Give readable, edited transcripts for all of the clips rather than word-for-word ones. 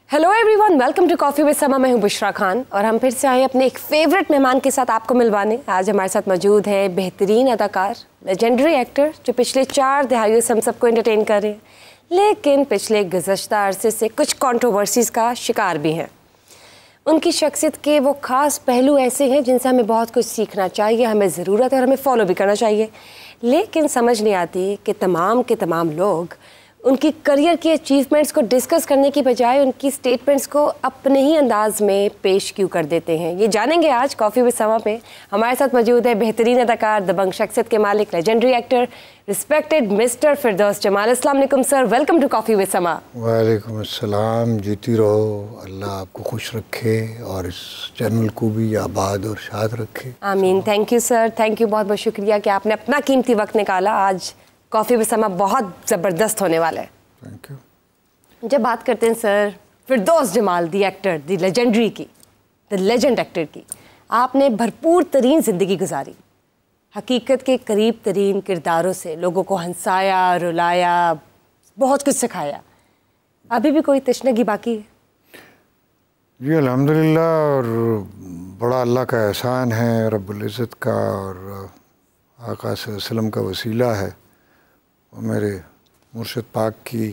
Hello everyone, welcome to coffee with Samaa. मैं हूं बुशरा खान और हम फिर से आए अपने एक फेवरेट मेहमान के साथ आपको मिलवाने। आज हमारे साथ मौजूद है बेहतरीन अदाकार, लेजेंडरी एक्टर जो पिछले 4 दहाइयों से हम सबको एंटरटेन कर रहे हैं, लेकिन पिछले गुज़श्ता अरसे से कुछ कंट्रोवर्सीज़ का शिकार भी हैं। उनकी शख्सियत के वो ख़ास पहलू ऐसे हैं जिनसे हमें बहुत कुछ सीखना चाहिए, हमें ज़रूरत है और हमें फॉलो भी करना चाहिए। लेकिन समझ नहीं आती कि तमाम के तमाम लोग उनकी करियर की अचीवमेंट्स को डिस्कस करने की बजाय उनकी स्टेटमेंट्स को अपने ही अंदाज में पेश क्यों कर देते हैं। ये जानेंगे आज कॉफ़ी विद समा पे। हमारे साथ मौजूद है बेहतरीन अदाकार, दबंग शख्सियत के मालिक, legendary actor, respected mister Firdous Jamal. अस्सलाम वालेकुम sir, welcome to coffee with Samaa. वालेकुम अस्सलाम। जीती रहो, अल्लाह आपको खुश रखे और इस चैनल को भी आबाद और शाद रखे। आमीन। Thank you sir, thank you, बहुत बहुत शुक्रिया कि आपने अपना कीमती वक्त निकाला। आज कॉफ़ी विद समा बहुत ज़बरदस्त होने वाला है। Thank you. जब बात करते हैं सर फिरदौस जमाल, दी एक्टर, दी लेजेंडरी की, द लेजेंड एक्टर की, आपने भरपूर तरीन ज़िंदगी गुजारी, हकीकत के करीब तरीन किरदारों से लोगों को हंसाया, रुलाया, बहुत कुछ सिखाया। अभी भी कोई तशनगी बाकी है? जी अल्हम्दुलिल्लाह, और बड़ा अल्लाह का एहसान है, रब्बुल इज़्ज़त का और आका सल्लल्लाहु अलैहि वसल्लम का वसीला है और मेरे मुर्शिद पाक की,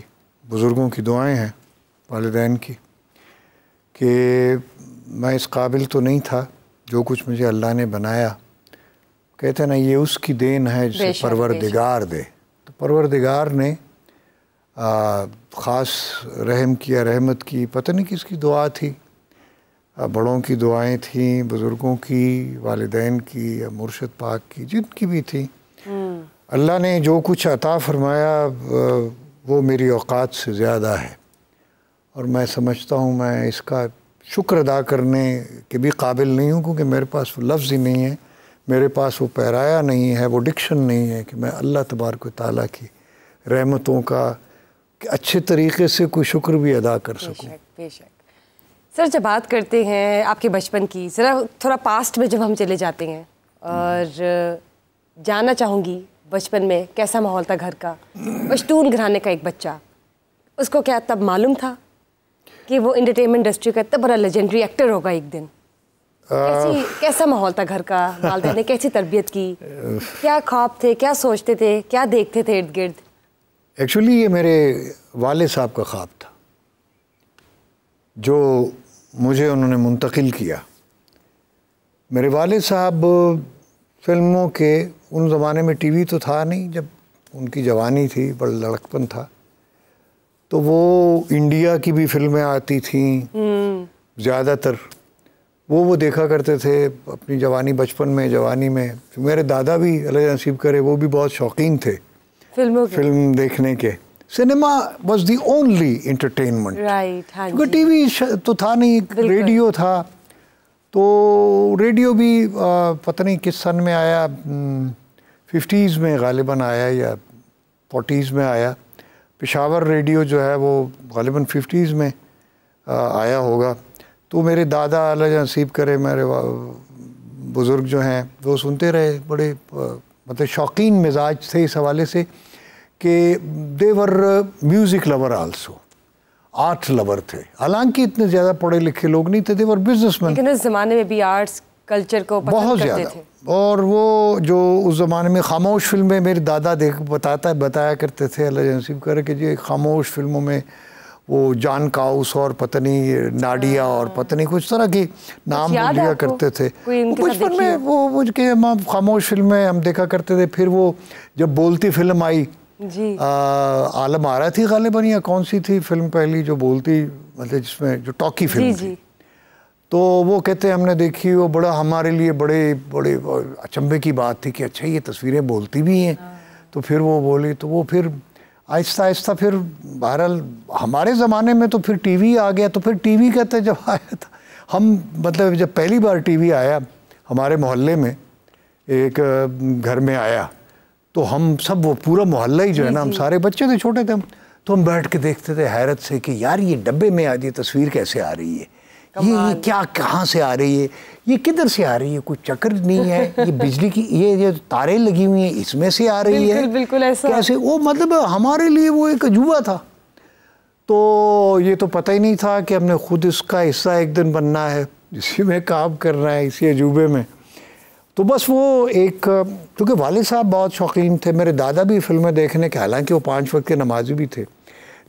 बुज़ुर्गों की दुआएं हैं, वालिदैन की, कि मैं इस काबिल तो नहीं था। जो कुछ मुझे अल्लाह ने बनाया, कहते ना, ये उसकी देन है जिसे परवरदिगार दे। तो परवरदिगार ने ख़ास रहम किया, रहमत की, पता नहीं किसकी दुआ थी। बड़ों की दुआएं थीं, बुज़ुर्गों की, वालिदैन की या मुर्शिद पाक की, जिनकी भी थी। अल्लाह ने जो कुछ अता फरमाया वो मेरी औकात से ज़्यादा है और मैं समझता हूँ मैं इसका शुक्र अदा करने के भी काबिल नहीं हूँ, क्योंकि मेरे पास वो लफ्ज़ ही नहीं है, मेरे पास वो पैराया नहीं है, वो डिक्शन नहीं है कि मैं अल्लाह तबारक व तआला की रहमतों का अच्छे तरीके से कोई शुक्र भी अदा कर सकूँ। बेशक। सर, जब बात करते हैं आपके बचपन की, ज़रा थोड़ा पास्ट में जब हम चले जाते हैं और जानना चाहूँगी बचपन में कैसा माहौल था घर का? पश्तून घराने का एक बच्चा, उसको क्या तब मालूम था कि वो एंटरटेनमेंट इंडस्ट्री का इतना बड़ा लेजेंडरी एक्टर होगा एक दिन? कैसा माहौल था घर का? वालिदैन ने कैसी तरबियत की? क्या ख्वाब थे, क्या सोचते थे, क्या देखते थे इर्द गिर्द? एक्चुअली ये मेरे वाले साहब का ख्वाब था जो मुझे उन्होंने मुंतकिल किया। मेरे वाले साहब फिल्मों के, उन ज़माने में टीवी तो था नहीं, जब उनकी जवानी थी, बड़ा लड़कपन था, तो वो इंडिया की भी फिल्में आती थीं ज़्यादातर, वो देखा करते थे अपनी जवानी, बचपन में, जवानी में। मेरे दादा भी अल्लाह नसीब करे, वो भी बहुत शौकीन थे फिल्म देखने के। Cinema was the only entertainment, right. हाँ, क्योंकि टीवी तो था नहीं, रेडियो था। तो रेडियो भी पता नहीं किस सन में आया, 50s में गालिबन आया या 40s में आया। पेशावर रेडियो जो है वो गालिबन 50s में आया होगा। तो मेरे दादा अल्लाह नसीब करे, मेरे बुज़ुर्ग जो हैं वो सुनते रहे, बड़े मतलब शौकीन मिजाज थे इस हवाले से कि they were music lover also, art lover थे। हालांकि इतने ज़्यादा पढ़े लिखे लोग नहीं थे, देवर बिजनेसमैन, लेकिन उस ज़माने में भी आर्ट्स कल्चर को बहुत ज़्यादा। और वो जो उस ज़माने में खामोश फिल्में, मेरे दादा बताया करते थे, अल्लाह नसीब करे, कि जी खामोश फिल्मों में वो जान काउस और पता नहीं नाडिया और पता नहीं कुछ तरह के नाम लिया करते थे। बचपन में वो के हम खामोश फिल्में हम देखा करते थे। फिर वो जब बोलती फिल्म आई, आलम आ रहा थी गालिबन, या कौन सी थी फिल्म पहली जो बोलती, मतलब जिसमें जो टॉकी फिल्म थी, तो वो कहते हमने देखी, वो बड़ा हमारे लिए बड़े अचंभे की बात थी कि अच्छा ये तस्वीरें बोलती भी हैं। तो फिर वो बोली, तो वो फिर आहिस्ता आहिस्ता फिर बहरहाल हमारे ज़माने में तो फिर टीवी आ गया। तो फिर टीवी कहते जब आया था, हम मतलब जब पहली बार टीवी आया हमारे मोहल्ले में, एक घर में आया, तो हम सब, वो पूरा मोहल्ला ही जो है ना, हम सारे बच्चे थे, छोटे थे हम, तो हम बैठ के देखते थे हैरत से कि यार ये डब्बे में आज ये तस्वीर कैसे आ रही है, ये क्या, कहाँ से आ रही है, ये किधर से आ रही है, कोई चक्कर नहीं है, ये बिजली की ये तारें लगी हुई हैं, इसमें से आ रही है, बिल्कुल ऐसा कैसे? वो मतलब हमारे लिए वो एक अजूबा था। तो ये तो पता ही नहीं था कि हमने खुद इसका हिस्सा एक दिन बनना है, इसी में काम करना है, इसी अजूबे में। तो बस वो एक, क्योंकि वालिद साहब बहुत शौकीन थे, मेरे दादा भी फिल्में देखने के, हालांकि वो 5 वक्त के नमाजी भी थे,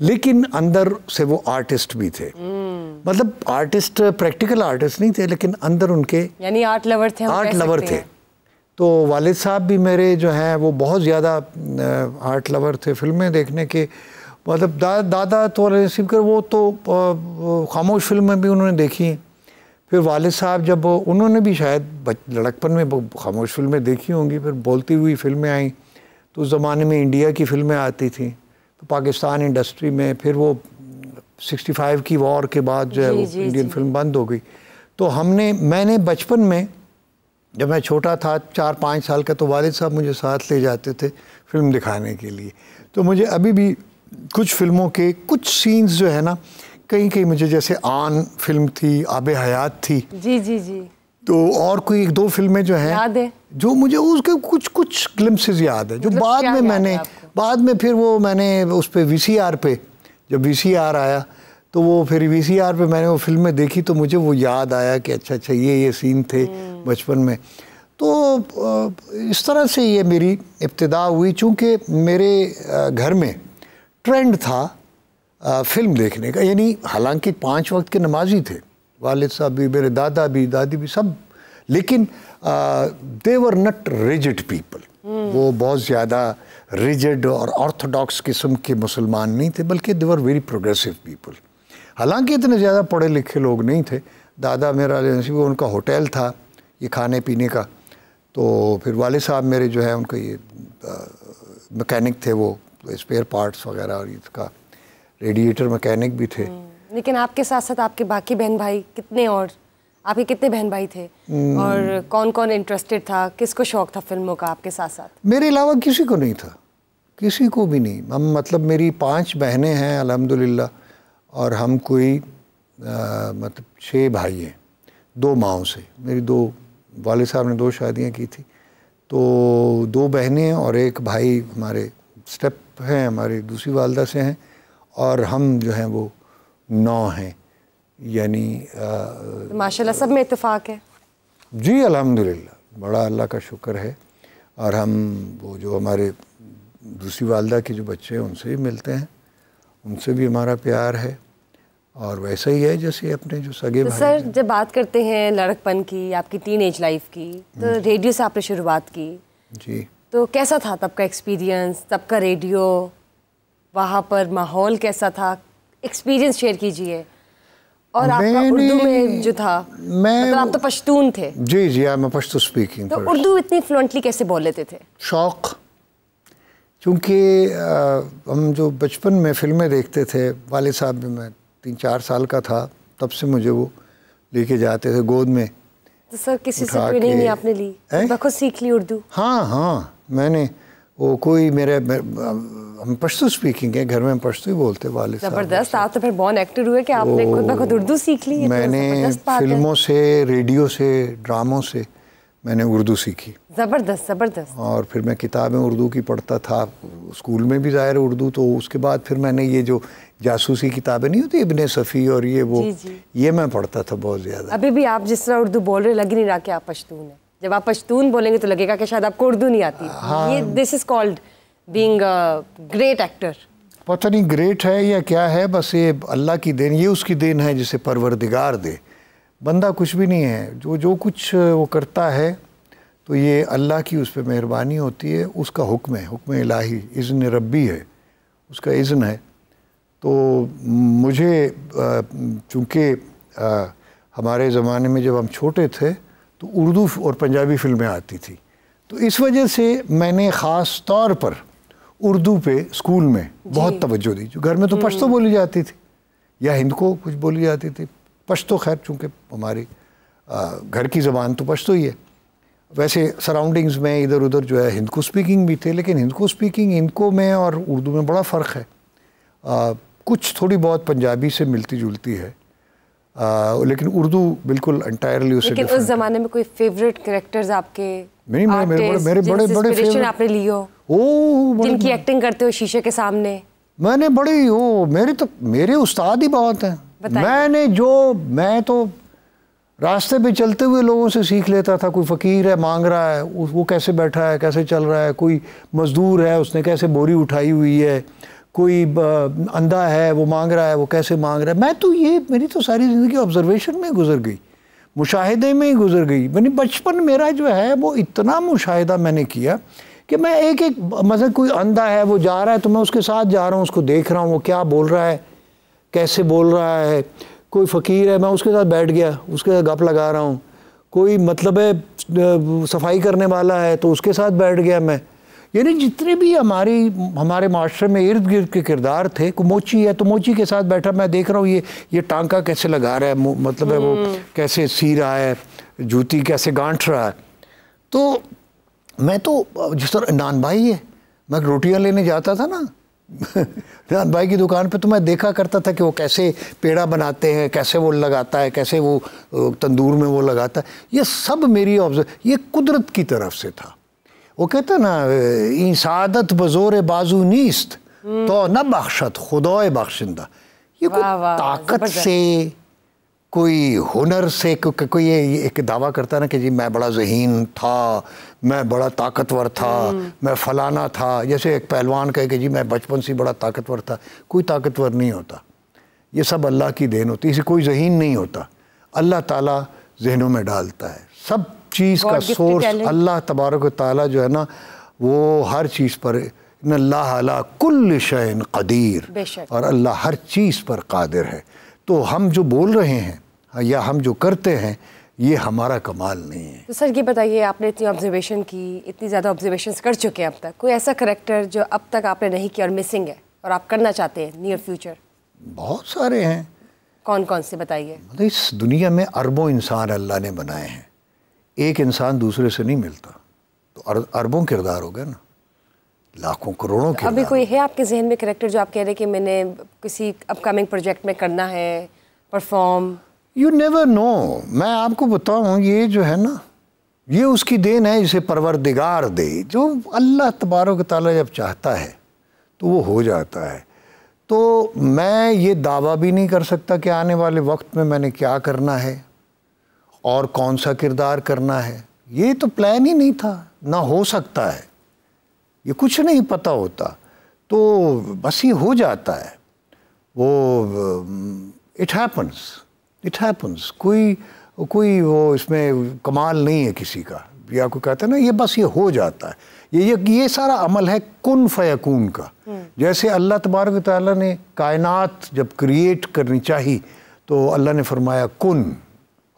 लेकिन अंदर से वो आर्टिस्ट भी थे। मतलब आर्टिस्ट, प्रैक्टिकल आर्टिस्ट नहीं थे, लेकिन अंदर उनके यानी आर्ट लवर थे, आर्ट लवर थे। तो वालिद साहब भी मेरे जो हैं वो बहुत ज़्यादा आर्ट लवर थे, फिल्में देखने के। मतलब दादा तो नसीब कर वो तो खामोश फिल्में भी उन्होंने देखी हैं। फिर वालिद साहब जब, उन्होंने भी शायद लड़कपन में खामोश फिल्में देखी होंगी, फिर बोलती हुई फिल्में आई, तो उस ज़माने में इंडिया की फिल्में आती थी, तो पाकिस्तान इंडस्ट्री में फिर वो 65 की वॉर के बाद जो है वो इंडियन फिल्म बंद हो गई। तो मैंने बचपन में, जब मैं छोटा था 4-5 साल का, तो वालिद साहब मुझे साथ ले जाते थे फिल्म दिखाने के लिए। तो मुझे अभी भी कुछ फिल्मों के कुछ सीन्स जो है ना, कहीं मुझे, जैसे आन फिल्म थी, आबे हयात थी, जी, तो और कोई 1-2 फिल्में जो हैं याद है, जो मुझे उसके कुछ ग्लिम्पसेस याद है, जो बाद में फिर वो मैंने उस पे VCR पे, जब VCR आया तो वो फिर VCR पे मैंने वो फिल्में देखी, तो मुझे वो याद आया कि अच्छा ये सीन थे बचपन में। तो इस तरह से ये मेरी इब्तिदा हुई। चूँकि मेरे घर में ट्रेंड था फिल्म देखने का, यानी हालांकि 5 वक्त के नमाजी थे वालिद साहब भी, मेरे दादा भी, दादी भी, सब, लेकिन दे वर नॉट रिजिड पीपल। वो बहुत ज़्यादा रिजिड और ऑर्थोडॉक्स किस्म के मुसलमान नहीं थे, बल्कि दे वर वेरी प्रोग्रेसिव पीपल। हालांकि इतने ज़्यादा पढ़े लिखे लोग नहीं थे। दादा मेरा उनका होटल था ये खाने पीने का, तो फिर वालिद साहब मेरे जो है उनका ये मैकेनिक थे, वो स्पेयर पार्ट्स वगैरह और इसका रेडिएटर मैकेनिक भी थे। लेकिन आपके साथ साथ आपके बाकी बहन भाई कितने, और आपके कितने बहन भाई थे, और कौन कौन इंटरेस्टेड था, किसको शौक था फिल्मों का आपके साथ साथ? मेरे अलावा किसी को नहीं था, किसी को भी नहीं। हम, मतलब मेरी 5 बहनें हैं अल्हम्दुलिल्लाह, और हम कोई मतलब 6 भाई हैं 2 माँओं से। मेरी 2, वालिद साहब ने 2 शादियाँ की थी, तो 2 बहनें और 1 भाई हमारे स्टेप हैं, हमारी दूसरी वालदा से हैं, और हम जो हैं वो 9 हैं, यानी माशाल्लाह सब में इत्तेफाक है। जी अल्हम्दुलिल्लाह, बड़ा अल्लाह का शुक्र है। और हम वो जो हमारे दूसरी वालदा के जो बच्चे हैं उनसे भी मिलते हैं, उनसे भी हमारा प्यार है, और वैसा ही है जैसे अपने जो सगे भाई। सर, जब बात करते हैं लड़कपन की, आपकी टीनेज लाइफ की, तो रेडियो से आपने शुरुआत की जी, तो कैसा था तब का एक्सपीरियंस, तब का रेडियो, वहाँ पर माहौल कैसा था? एक्सपीरियंस शेयर कीजिए। और आपका उर्दू में जो था, मतलब आप तो पश्तून थे। जी, मैं पश्तो स्पीकिंग। तो उर्दू इतनी फ्लुएंटली कैसे बोल लेते थे? शौक़, क्योंकि हम जो बचपन में फिल्में देखते थे, वालिद साहब भी, मैं 3-4 साल का था तब से मुझे वो लेके जाते थे गोद में। तो सर किसी से ट्रेनिंग नहीं आपने ली? खुद सीख ली उर्दू? हाँ, मैंने वो कोई मेरे, हम पश्तो स्पीकिंग है, घर में पश्तो ही बोलते वालिद साहब। ज़बरदस्त, आप तो फिर बॉर्न एक्टर हुए कि आपने खुद ब खुद उर्दू सीख ली। मैंने फिल्मों से, रेडियो से, ड्रामों से मैंने उर्दू सीखी। ज़बरदस्त। और फिर मैं किताबें उर्दू की पढ़ता था, स्कूल में भी ज़ाहिर उर्दू। तो उसके बाद फिर मैंने ये जो जासूसी किताबें नहीं होती, इब्ने सफ़ी और ये वो, ये मैं पढ़ता था बहुत ज़्यादा। अभी भी आप जिस तरह उर्दू बोल रहे, लग नहीं रहा कि आप पश्तून हैं। जब आप पश्तून बोलेंगे तो लगेगा कि शायद आपको उर्दू नहीं आती। हाँ, ये this is called being a great actor. पता नहीं ग्रेट है या क्या है, बस ये अल्लाह की देन, ये उसकी देन है जिसे परवरदिगार दे। बंदा कुछ भी नहीं है, जो कुछ वो करता है तो ये अल्लाह की उस पर मेहरबानी होती है, उसका हुक्म है, हुक्म इलाही, इज़्न रब्बी है, उसका इज़्न है। तो मुझे चूँकि हमारे ज़माने में जब हम छोटे थे तो उर्दू और पंजाबी फिल्में आती थी, तो इस वजह से मैंने ख़ास तौर पर उर्दू पे स्कूल में बहुत तवज्जो दी। जो घर में तो पश्तो बोली जाती थी या हिंद को कुछ बोली जाती थी, पश्तो खैर चूँकि हमारी घर की ज़बान तो पश्तो ही है। वैसे सराउंडिंग्स में इधर उधर जो है हिंद को स्पीकिंग भी थे, लेकिन हिंद को स्पीकिंग इनको में और उर्दू में बड़ा फ़र्क है। कुछ थोड़ी बहुत पंजाबी से मिलती जुलती है, लेकिन उर्दू बिल्कुल एंटायरली उससे लेकिन उस ज़माने में कोई फेवरेट कैरेक्टर्स आपके? मेरे बड़े फेवरेट आपने ली हो, जिनकी एक्टिंग करते हो शीशे के सामने? मैंने बड़ी वो मेरे उस्ताद ही बहुत हैं। मैं तो रास्ते पे चलते हुए लोगों से सीख लेता था। कोई फ़कीर है मांग रहा है, वो कैसे बैठा है, कैसे चल रहा है। कोई मज़दूर है, उसने कैसे बोरी उठाई हुई है। कोई अंधा है, वो मांग रहा है, वो कैसे मांग रहा है। मेरी तो सारी ज़िंदगी ऑब्जर्वेशन में गुजर गई, मुशाहिदे में ही गुजर गई। मैंने बचपन मेरा जो है वो इतना मुशाहिदा मैंने किया कि मैं एक मतलब कोई अंधा है, वो जा रहा है तो मैं उसके साथ जा रहा हूँ, उसको देख रहा हूँ वो क्या बोल रहा है, कैसे बोल रहा है। कोई फ़कीर है, मैं उसके साथ बैठ गया, उसके साथ गप लगा रहा हूँ। कोई मतलब है सफाई करने वाला है तो उसके साथ बैठ गया मैं। यानी जितने भी हमारे माशरे में इर्द गिर्द के किरदार थे, को मोची है तो मोची के साथ बैठा, मैं देख रहा हूँ ये टांका कैसे लगा रहा है, मतलब है वो कैसे सी रहा है, जूती कैसे गांठ रहा है। तो मैं तो जिस तरह नान भाई है, मैं रोटियां लेने जाता था ना नान भाई की दुकान पे, तो मैं देखा करता था कि वो कैसे पेड़ा बनाते हैं, कैसे वो लगाता है, कैसे वो तंदूर में वो लगाता है। ये सब मेरी ये कुदरत की तरफ से था। वो कहते ना, इंसादत बज़ोर बाजू नीस्त तो न बख्शत खुदाए बख्शिंदा। ये कोई ताकत से, कोई हुनर से, कोई ये एक दावा करता ना कि जी मैं बड़ा ज़हीन था, मैं बड़ा ताकतवर था, मैं फलाना था। जैसे एक पहलवान कहे कि जी मैं बचपन से बड़ा ताकतवर था। कोई ताकतवर नहीं होता, ये सब अल्लाह की देन होती है। इसे कोई ज़हीन नहीं होता, अल्लाह ताला जहनों में डालता है। सब चीज़ का सोर्स अल्लाह तबारक व तआला जो है ना, वो हर चीज़ पर इन्नल्लाह अला कुल्लि शैइन क़दीर, और अल्लाह हर चीज़ पर कादिर है। तो हम जो बोल रहे हैं या हम जो करते हैं, ये हमारा कमाल नहीं है। तो सर ये बताइए, आपने इतनी ऑब्जर्वेशन की, इतनी ज़्यादा ऑब्जर्वेशंस कर चुके हैं अब तक, कोई ऐसा करैक्टर जो अब तक आपने नहीं किया और मिसिंग है और आप करना चाहते हैं नियर फ्यूचर? बहुत सारे हैं। कौन कौन से बताइए? मतलब इस दुनिया में अरबों इंसान अल्लाह ने बनाए हैं, एक इंसान दूसरे से नहीं मिलता। तो अरबों किरदार हो गए ना, लाखों करोड़ों किरदार। अभी कोई है आपके जहन में कैरेक्टर जो आप कह रहे हैं कि मैंने किसी अपकमिंग प्रोजेक्ट में करना है, परफॉर्म? You never know. मैं आपको बताऊं, ये जो है ना, ये उसकी देन है, जिसे परवरदिगार दे। जो अल्लाह तबारक व तआला जब चाहता है तो वो हो जाता है। तो मैं ये दावा भी नहीं कर सकता कि आने वाले वक्त में मैंने क्या करना है और कौन सा किरदार करना है। ये तो प्लान ही नहीं था, ना हो सकता है, ये कुछ नहीं पता होता। तो बस ये हो जाता है, वो इट हैपन्स। कोई वो इसमें कमाल नहीं है किसी का, या कोई कहता है ना, ये बस ये हो जाता है। ये सारा अमल है कुन फयकून का। जैसे अल्लाह तबारक व तआला ने कायनात जब क्रिएट करनी चाहिए तो अल्लाह ने फरमाया कुन,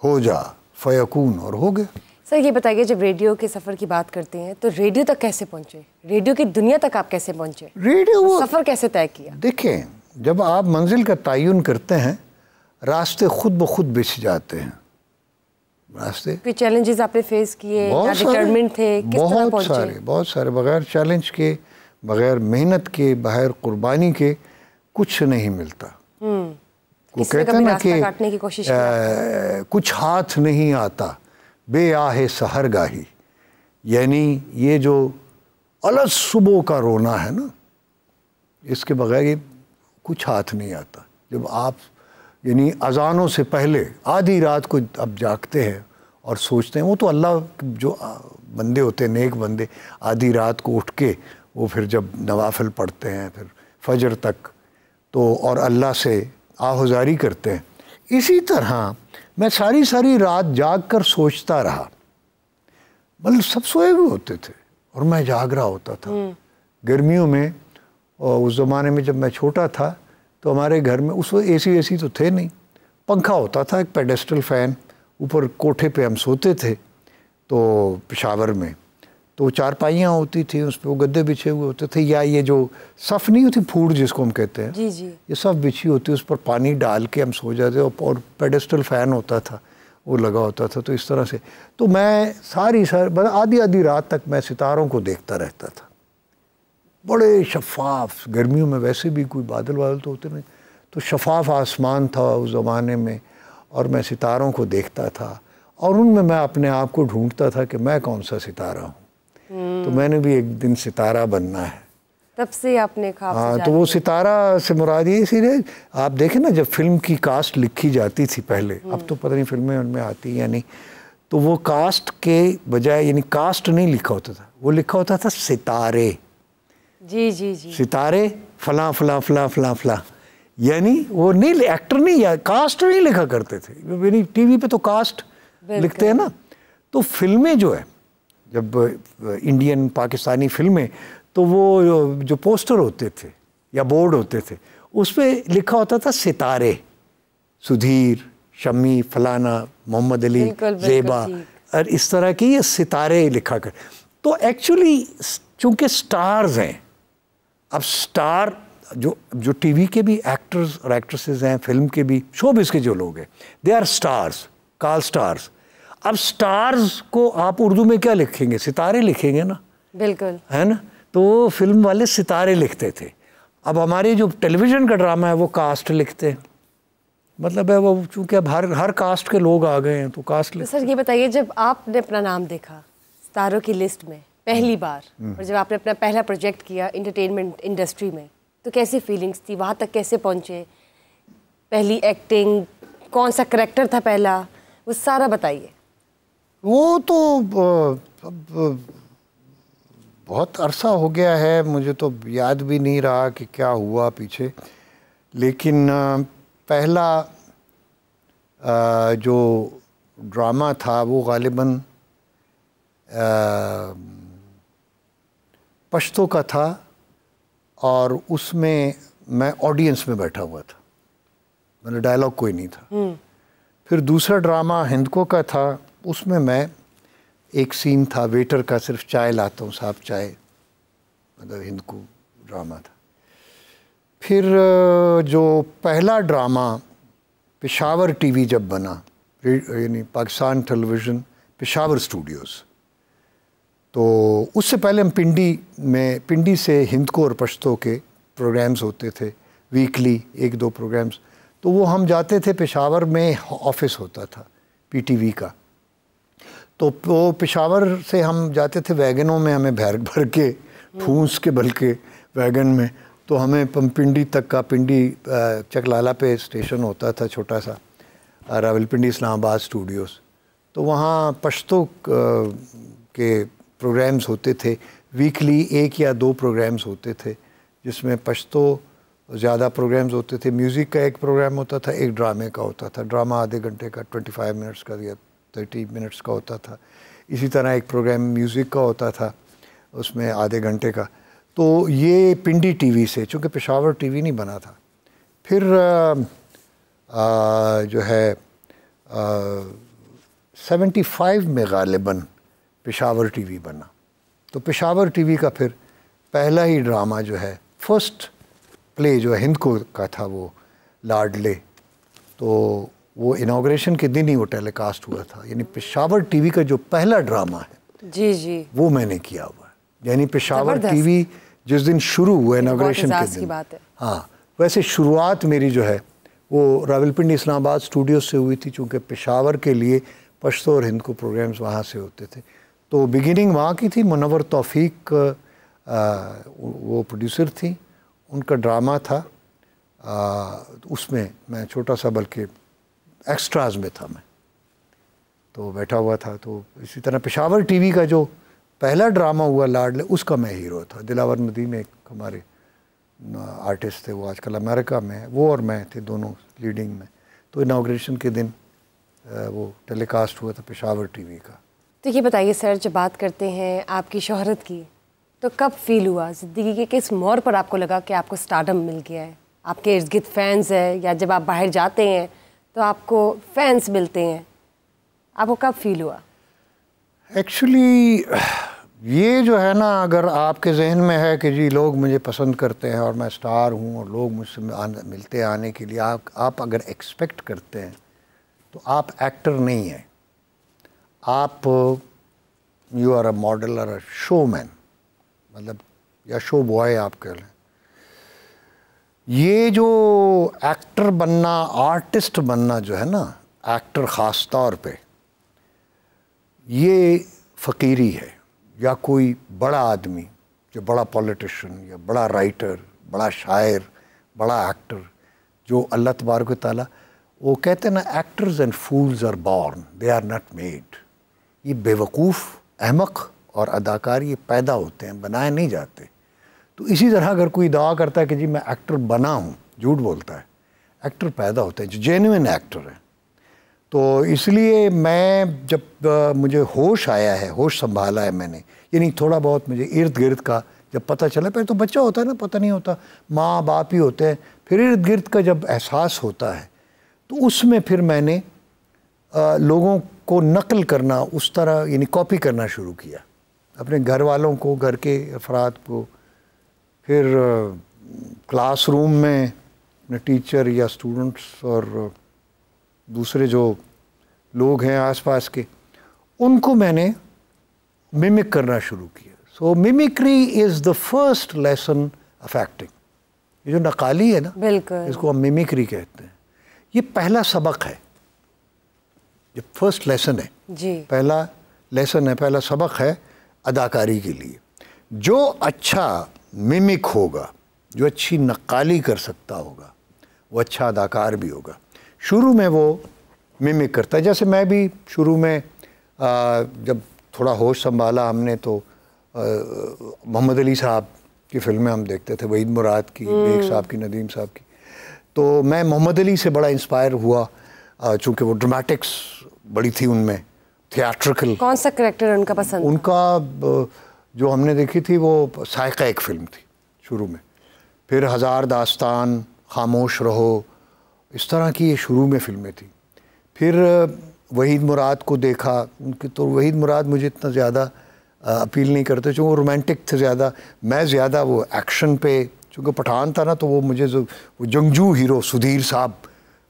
हो जा, फयकून, और हो गया। सर ये बताइए, जब रेडियो के सफ़र की बात करते हैं तो रेडियो तक कैसे पहुँचे? रेडियो की दुनिया तक आप कैसे पहुँचे? रेडियो सफ़र कैसे तय किया? देखें, जब आप मंजिल का तयन करते हैं, रास्ते खुद ब खुद बिछ जाते हैं। रास्ते, कोई चैलेंजेस आपने फेस किए या डिटरमिन्ड थे? किस तरह पहुंचे? बहुत सारे। बगैर चैलेंज के, बगैर मेहनत के, बगैर कुर्बानी के कुछ नहीं मिलता। वो कहते हैं ना कि कुछ हाथ नहीं आता बे आहे सहरगाही। यानी ये जो अलग सुबह का रोना है ना, इसके बगैर ये कुछ हाथ नहीं आता। जब आप यानी अजानों से पहले आधी रात को अब जागते हैं और सोचते हैं, वो तो अल्लाह जो बंदे होते हैं, नेक बंदे, आधी रात को उठ के वो फिर जब नवाफिल पढ़ते हैं, फिर फजर तक, तो और अल्लाह से आहुजारी करते हैं। इसी तरह मैं सारी रात जाग कर सोचता रहा। मतलब सब सोए हुए होते थे और मैं जाग रहा होता था। गर्मियों में, और उस ज़माने में जब मैं छोटा था तो हमारे घर में उस वक्त एसी तो थे नहीं, पंखा होता था, एक पेडेस्टल फ़ैन, ऊपर कोठे पे हम सोते थे। तो पेशावर में तो चारपाइयाँ होती थी, उस पर वो गद्दे बिछे हुए होते थे, या ये जो सफ़ नहीं होती, फूड जिसको हम कहते हैं, जी जी, ये सफ़ बिछी होती, उस पर पानी डाल के हम सो जाते, और पेडेस्टल फ़ैन होता था, वो लगा होता था। तो इस तरह से तो मैं सारी आधी रात तक मैं सितारों को देखता रहता था। बड़े शफाफ, गर्मियों में वैसे भी कोई बादल तो होते नहीं, तो शफाफ आसमान था उस ज़माने में, और मैं सितारों को देखता था और उनमें मैं अपने आप को ढूंढता था कि मैं कौन सा सितारा हूँ। तो मैंने भी एक दिन सितारा बनना है। तब से आपने ख्वाब हाँ, तो वो सितारा से मुराद ये इसीलिए आप देखें ना, जब फिल्म की कास्ट लिखी जाती थी पहले, अब तो पता नहीं फिल्में उनमें आती या नहीं, तो वो कास्ट के बजाय, यानी कास्ट नहीं लिखा होता था, वो लिखा होता था सितारे। जी जी जी, सितारे फला फला फला फला फला, यानी वो नहीं, एक्टर नहीं या कास्ट नहीं लिखा करते थे, यानी टीवी पे तो कास्ट लिखते हैं ना। तो फिल्में जो है, जब इंडियन पाकिस्तानी फिल्में, तो वो जो पोस्टर होते थे या बोर्ड होते थे, उस पर लिखा होता था सितारे, सुधीर, शम्मी, फलाना, मोहम्मद अली, ज़ेबा, और इस तरह की ये सितारे लिखा कर। तो एक्चुअली चूंकि स्टार्स हैं, अब स्टार जो टीवी के भी एक्टर्स और एक्ट्रेसेस हैं, फिल्म के भी, शोबिज़ के जो लोग हैं, they are stars, call stars. अब स्टार्स को आप उर्दू में क्या लिखेंगे? सितारे लिखेंगे ना, बिल्कुल, है ना। तो फिल्म वाले सितारे लिखते थे। अब हमारे जो टेलीविज़न का ड्रामा है वो कास्ट लिखते हैं, मतलब है वो, चूँकि अब हर कास्ट के लोग आ गए हैं तो कास्ट तो सर ये बताइए, जब आपने अपना नाम देखा सितारों की लिस्ट में पहली बार, और जब आपने अपना पहला प्रोजेक्ट किया इंटरटेनमेंट इंडस्ट्री में, तो कैसी फीलिंग्स थी? वहाँ तक कैसे पहुँचे? पहली एक्टिंग, कौन सा करेक्टर था पहला, वो सारा बताइए। वो तो बहुत अरसा हो गया है, मुझे तो याद भी नहीं रहा कि क्या हुआ पीछे, लेकिन पहला जो ड्रामा था वो गालिबन पश्तो का था, और उसमें मैं ऑडियंस में बैठा हुआ था, मतलब डायलॉग कोई नहीं था। फिर दूसरा ड्रामा हिंदको का था, उसमें मैं, एक सीन था वेटर का, सिर्फ चाय लाता हूँ साहब चाय, मतलब हिंदको ड्रामा था। फिर जो पहला ड्रामा पेशावर टीवी जब बना, यानी पाकिस्तान टेलीविज़न पेशावर स्टूडियोज़, तो उससे पहले हम पिंडी से हिंदको और पश्तो के प्रोग्राम्स होते थे, वीकली 1-2 प्रोग्राम्स, तो वो हम जाते थे पेशावर में, ऑफिस होता था पीटीवी का, तो वो पेशावर से हम जाते थे वैगनों में, हमें भर के ठूंस के बल्कि वैगन में, तो हमें पिंडी तक का, पिंडी चकलाला पे स्टेशन होता था छोटा सा, रावलपिंडी इस्लामाबाद स्टूडियोज़, तो वहाँ पश्तो के प्रोग्राम्स होते थे, वीकली 1 या 2 प्रोग्राम्स होते थे, जिसमें पश्तो ज़्यादा प्रोग्राम्स होते थे। म्यूज़िक का एक प्रोग्राम होता था, एक ड्रामे का होता था, ड्रामा आधे घंटे का, 25 मिनट्स का या 30 मिनट्स का होता था। इसी तरह एक प्रोग्राम म्यूज़िक का होता था, उसमें आधे घंटे का। तो ये पिंडी टीवी से, चूँकि पेशावर टीवी नहीं बना था, फिर जो है 75 में गालिबन पेशावर टीवी बना। तो पेशावर टीवी का फिर पहला ही ड्रामा जो है, फर्स्ट प्ले जो है हिंदको का था, वो लाडले, तो वो इनाग्रेशन के दिन ही वो टेलीकास्ट हुआ था, यानी पेशावर टीवी का जो पहला ड्रामा है, जी जी, वो मैंने किया हुआ है। यानी पेशावर टीवी जिस दिन शुरू हुआ इनाग्रेशन के दिन, बात है। हाँ, वैसे शुरुआत मेरी जो है वो रावलपिंडी इस्लामाबाद स्टूडियो से हुई थी, चूँकि पेशावर के लिए पश्तो और हिंदको प्रोग्राम्स वहाँ से होते थे, तो बिगिनिंग वहाँ की थी। मुनव्वर तौफीक वो प्रोड्यूसर थी, उनका ड्रामा था, उसमें मैं छोटा सा, बल्कि एक्स्ट्राज में था मैं, तो बैठा हुआ था। तो इसी तरह पेशावर टीवी का जो पहला ड्रामा हुआ लाडले, उसका मैं हीरो था। दिलावर नदीम एक हमारे आर्टिस्ट थे, वो आजकल अमेरिका में है, वो और मैं थे दोनों लीडिंग में। तो इनाग्रेशन के दिन वो टेलीकास्ट हुआ था पेशावर टीवी का। तो ये बताइए सर, जब बात करते हैं आपकी शोहरत की, तो कब फील हुआ, ज़िंदगी के किस मोड़ पर आपको लगा कि आपको स्टारडम मिल गया है, आपके इर्द गिर्द फैंस हैं, या जब आप बाहर जाते हैं तो आपको फैंस मिलते हैं, आपको कब फील हुआ? एक्चुअली ये जो है ना, अगर आपके जहन में है कि जी लोग मुझे पसंद करते हैं और मैं स्टार हूँ और लोग मुझसे मिलते आने के लिए, आप अगर एक्सपेक्ट करते हैं तो आप एक्टर नहीं हैं, आप यू आर अ मॉडल और अ शोमैन, मतलब या शो बॉय आप कह लें। ये जो एक्टर बनना, आर्टिस्ट बनना जो है ना, एक्टर ख़ास तौर पे, ये फ़कीरी है, या कोई बड़ा आदमी जो बड़ा पॉलिटिशियन या बड़ा राइटर, बड़ा शायर, बड़ा एक्टर, जो अल्लाह तबारक व तआला, वो कहते हैं ना, actors and fools are born, they are not made. ये बेवकूफ़, अहमक और अदाकार ये पैदा होते हैं, बनाए नहीं जाते। तो इसी तरह अगर कोई दावा करता है कि जी मैं एक्टर बना हूँ, झूठ बोलता है। एक्टर पैदा होते हैं जो जेन्युइन एक्टर हैं। तो इसलिए मैं जब मुझे होश आया है, होश संभाला है मैंने, यानी थोड़ा बहुत मुझे इर्द गिर्द का जब पता चला, पहले तो बच्चा होता है ना, पता नहीं होता, माँ बाप ही होते हैं, फिर इर्द गिर्द का जब एहसास होता है तो उसमें फिर मैंने लोगों को नकल करना, उस तरह यानी कॉपी करना शुरू किया, अपने घर वालों को, घर के अफराद को, फिर क्लासरूम में अपने टीचर या स्टूडेंट्स और दूसरे जो लोग हैं आसपास के, उनको मैंने मिमिक करना शुरू किया। So mimicry is the first lesson of acting. ये जो नकाली है ना, बिल्कुल, इसको हम मिमिक्री कहते हैं। ये पहला सबक है, ये फर्स्ट लेसन है जी, पहला लेसन है, पहला सबक है अदाकारी के लिए। जो अच्छा मिमिक होगा, जो अच्छी नक्काली कर सकता होगा, वो अच्छा अदाकार भी होगा। शुरू में वो मिमिक करता है, जैसे मैं भी शुरू में जब थोड़ा होश संभाला हमने, तो मोहम्मद अली साहब की फिल्में हम देखते थे, वहीद मुराद की, बेग साहब की, नदीम साहब की। तो मैं मोहम्मद अली से बड़ा इंस्पायर हुआ, चूँकि वो ड्रामेटिक्स बड़ी थी उनमें, थिएट्रिकल। कौन सा कैरेक्टर उनका पसंद? उनका जो हमने देखी थी वो साइका एक फिल्म थी शुरू में, फिर हज़ार दास्तान, खामोश रहो, इस तरह की ये शुरू में फिल्में थी। फिर वहीद मुराद को देखा, उनके तो वहीद मुराद मुझे इतना ज़्यादा अपील नहीं करते, चूँकि वो रोमांटिक थे ज़्यादा, मैं ज़्यादा वो एक्शन पे, चूँकि पठान था ना, तो वो मुझे जो वो जंगजू हीरो सुधीर साहब,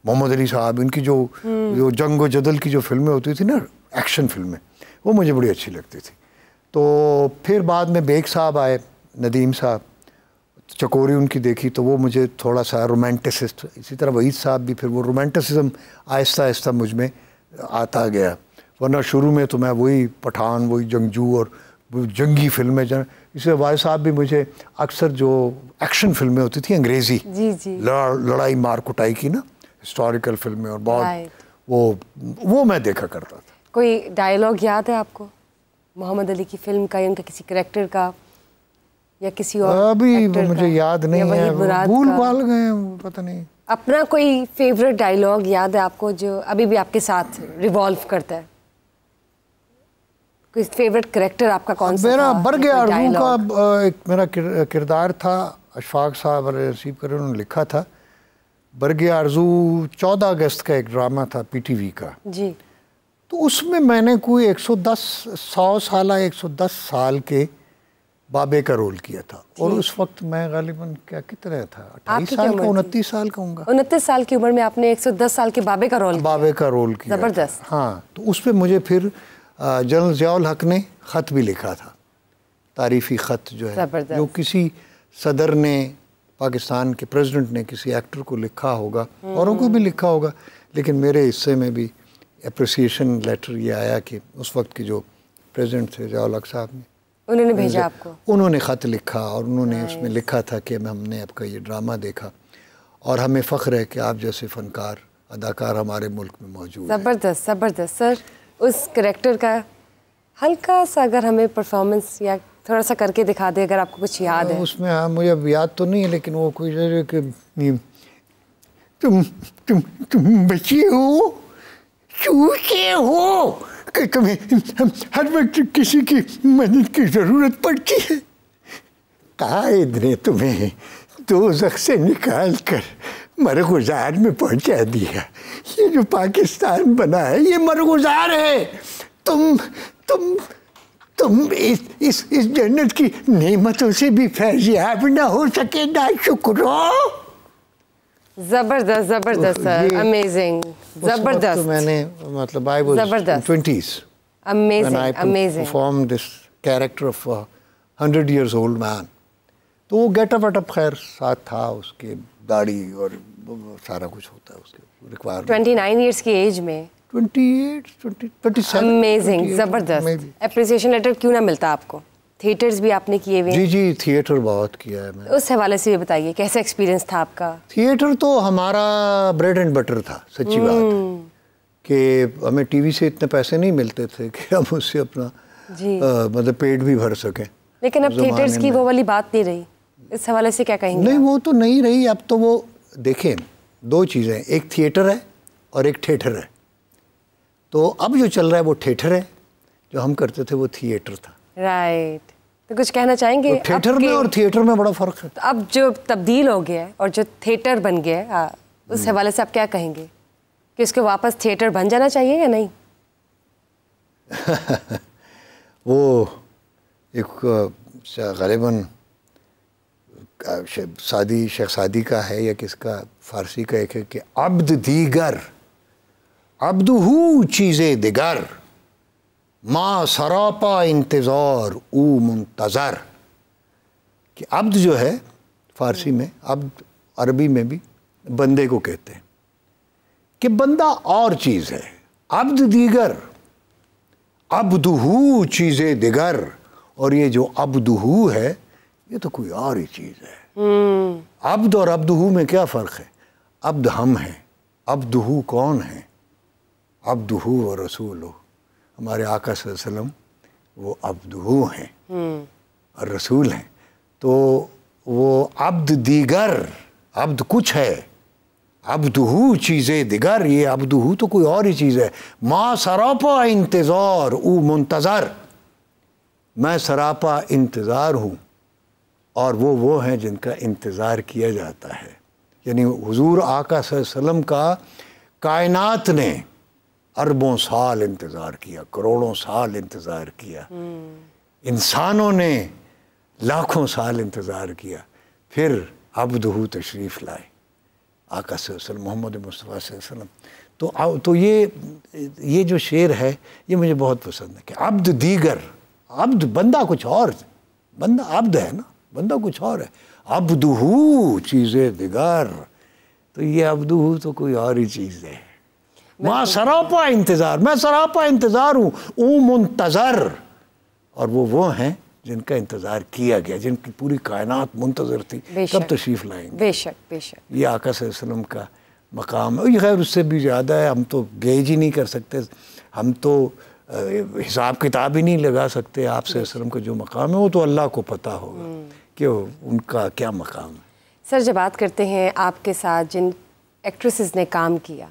मोहम्मद अली साहब, इनकी जो जंग व जदल की जो फिल्में होती थी ना, एक्शन फिल्में, वो मुझे बड़ी अच्छी लगती थी। तो फिर बाद में बेग साहब आए, नदीम साहब, चकोरी उनकी देखी, तो वो मुझे थोड़ा सा रोमांटिसिस्ट, इसी तरह वहीद साहब भी, फिर वो रोमांटिसिज्म आहिस्ता आहिस्ता मुझ में आता गया। वरना शुरू में तो मैं वही पठान, वही जंगजू और जंगी फिल्में, इसलिए वाहिद साहब भी मुझे अक्सर जो एक्शन फिल्में होती थी अंग्रेज़ी, जी जी, लड़ाई मार कुटाई की ना, हिस्टोरिकल फिल्में, और बहुत वो मैं देखा करता था। कोई डायलॉग याद है आपको मोहम्मद अली की फिल्म का, या उनका किसी कैरेक्टर का, या किसी और? अभी मुझे याद नहीं है, भूल भाल गए, पता नहीं। अपना कोई फेवरेट डायलॉग याद है आपको जो अभी भी आपके साथ रिवॉल्व करता है? कोई फेवरेट कैरेक्टर आपका कौन सा? मेरा बरगे आरज़ू का एक मेरा किरदार था, अशफाक साहब और नसीब कर उन्होंने लिखा था। बरगे आरज़ू 14 अगस्त का एक ड्रामा था पीटीवी का जी। तो उसमें मैंने कोई 110 साल के बाबे का रोल किया था, और उस वक्त मैं गालिबन क्या कितना था, 28 साल का, 29 साल का हूँगा। 29 साल की उम्र में आपने 110 साल के बाबे का रोल किया। जबरदस्त। हाँ, तो उस पर मुझे फिर जनरल ज़ियाउल हक ने ख़त भी लिखा था, तारीफ़ी ख़त जो है, जो किसी सदर ने, पाकिस्तान के प्रेसिडेंट ने किसी एक्टर को लिखा होगा, औरों को भी लिखा होगा, लेकिन मेरे हिस्से में भी अप्रिसिएशन लेटर ये आया कि उस वक्त के जो प्रेसिडेंट थे ज़ियाउल हक साहब ने, उन्होंने भेजा आपको, उन्होंने ख़त लिखा, और उन्होंने उसमें लिखा था कि हमने आपका ये ड्रामा देखा और हमें फ़ख्र है कि आप जैसे फ़नकार अदाकार हमारे मुल्क में मौजूद हैं। ज़बरदस्त ज़बरदस्त। सर, उस कैरेक्टर का हल्का सा अगर हमें परफॉर्मेंस या थोड़ा सा करके दिखा दे, अगर आपको कुछ याद है उसमें। हाँ, मुझे अब याद तो नहीं है, लेकिन वो कोई कि तुम बच्चे हो, चूके हो कि तुम्हें हर वक्त किसी की मदद की ज़रूरत पड़ती है। कायद ने तुम्हें दोज़ख से निकाल कर मरगुज़ार में पहुंचा दिया। ये जो पाकिस्तान बना है ये मरगुज़ार है। तुम इस जन्नत की नेमतों से भी फैज़याब ना हो सके, ना शुक्र हो। जबरदस्त जबरदस्त सर, अमेजिंग, जबरदस्त। मैंने मतलब I was 20s, amazing amazing, perform this character of 100 years old man. तो वो गेटअप वेटअप खैर साथ था, उसके दाढ़ी और सारा कुछ होता है उसके रिक्वायरमेंट। 29 ईयर्स की एज में 27 अमेजिंग, जबरदस्त। एप्रिसिएशन लेटर क्यों ना मिलता आपको? थिएटर्स भी आपने किए हुए हैं। जी जी, थिएटर बहुत किया है मैंने। उस हवाले से भी बताइए कैसा एक्सपीरियंस था आपका? थिएटर तो हमारा ब्रेड एंड बटर था, सच्ची बात है कि हमें टीवी से इतने पैसे नहीं मिलते थे कि हम उससे अपना मतलब पेट भी भर सकें। लेकिन अब थिएटर्स की वो वाली बात नहीं रही, इस हवाले से क्या कहेंगे? नहीं, वो तो नहीं रही। अब तो वो देखें, दो चीज़ें, एक थिएटर है और एक थिएटर है। तो अब जो चल रहा है वो थिएटर है, जो हम करते थे वो थिएटर था। राइट। तो कुछ कहना चाहेंगे? तो थिएटर में और थिएटर में बड़ा फ़र्क है। तो अब जो तब्दील हो गया है और जो थिएटर बन गया है, उस हवाले से आप क्या कहेंगे कि उसको वापस थिएटर बन जाना चाहिए या नहीं? वो एक ग़ालिबन शेख सादी का है या किसका, फ़ारसी का एक है कि अब्द दीगर अब्दुहू चीज़ें दिगर माँ सरापा इंतज़ार ऊ मुंतज़र। कि अब्द जो है फ़ारसी में, अब्द अरबी में भी बंदे को कहते हैं कि बंदा और चीज़ है। अब्द दीगर अब्दुहू चीज़ें दिगर, और ये जो अब्दुहू है ये तो कोई और ही चीज़ है। अब्द और अब्दुहू में क्या फ़र्क है? अब्द हम हैं, अब्दुहू कौन है? अब्दुहू व रसूलुहू, हमारे आका सल्लल्लाहु अलैहि वसल्लम वो अब्दुहू हैं और रसूल हैं। तो वो अब्द दीगर, अब्द कुछ है, अब्दुहू चीज़ें दिगर, ये अब्दुहू तो कोई और ही चीज़ है। माँ सरापा इंतज़ार ऊ मुंतज़र, मैं सरापा इंतज़ार हूँ और वो हैं जिनका इंतज़ार किया जाता है। यानी हुजूर आका सल्लल्लाहु अलैहि वसल्लम का कायनात ने अरबों साल इंतज़ार किया, करोड़ों साल इंतज़ार किया, इंसानों ने लाखों साल इंतज़ार किया, फिर अब्दुहू तशरीफ़ लाए आका सल्लल्लाहु अलैहि वसल्लम, मोहम्मद मुस्तफ़ा सल्लल्लाहु अलैहि वसल्लम। तो ये जो शेर है ये मुझे बहुत पसंद है कि अब्द दीगर, अब्द बंदा कुछ और, बंदा अब्द है ना, बंदा कुछ और है। अब्दुहू चीज़ें दिगर, तो ये अब्दुहू तो कोई और ही चीज़ है। माँ सरापा इंतज़ार, मैं सरापा इंतज़ार हूँ, ऊ मुंतज़र, और वो हैं जिनका इंतज़ार किया गया, जिनकी पूरी कायनात मुंतज़र थी कब तशरीफ़ लाएंगे। बेशक बेशक, ये आका सल्लल्लाहु अलैहि वसल्लम का मकाम है। ये खैर उससे भी ज़्यादा है, हम तो गेज ही नहीं कर सकते, हम तो हिसाब किताब ही नहीं लगा सकते। आप सल्लल्लाहु अलैहि वसल्लम का जो मकाम है वो तो अल्लाह को पता होगा कि उनका क्या मकाम है। सर, जब बात करते हैं आपके साथ जिन एक्ट्रेसेस ने काम किया,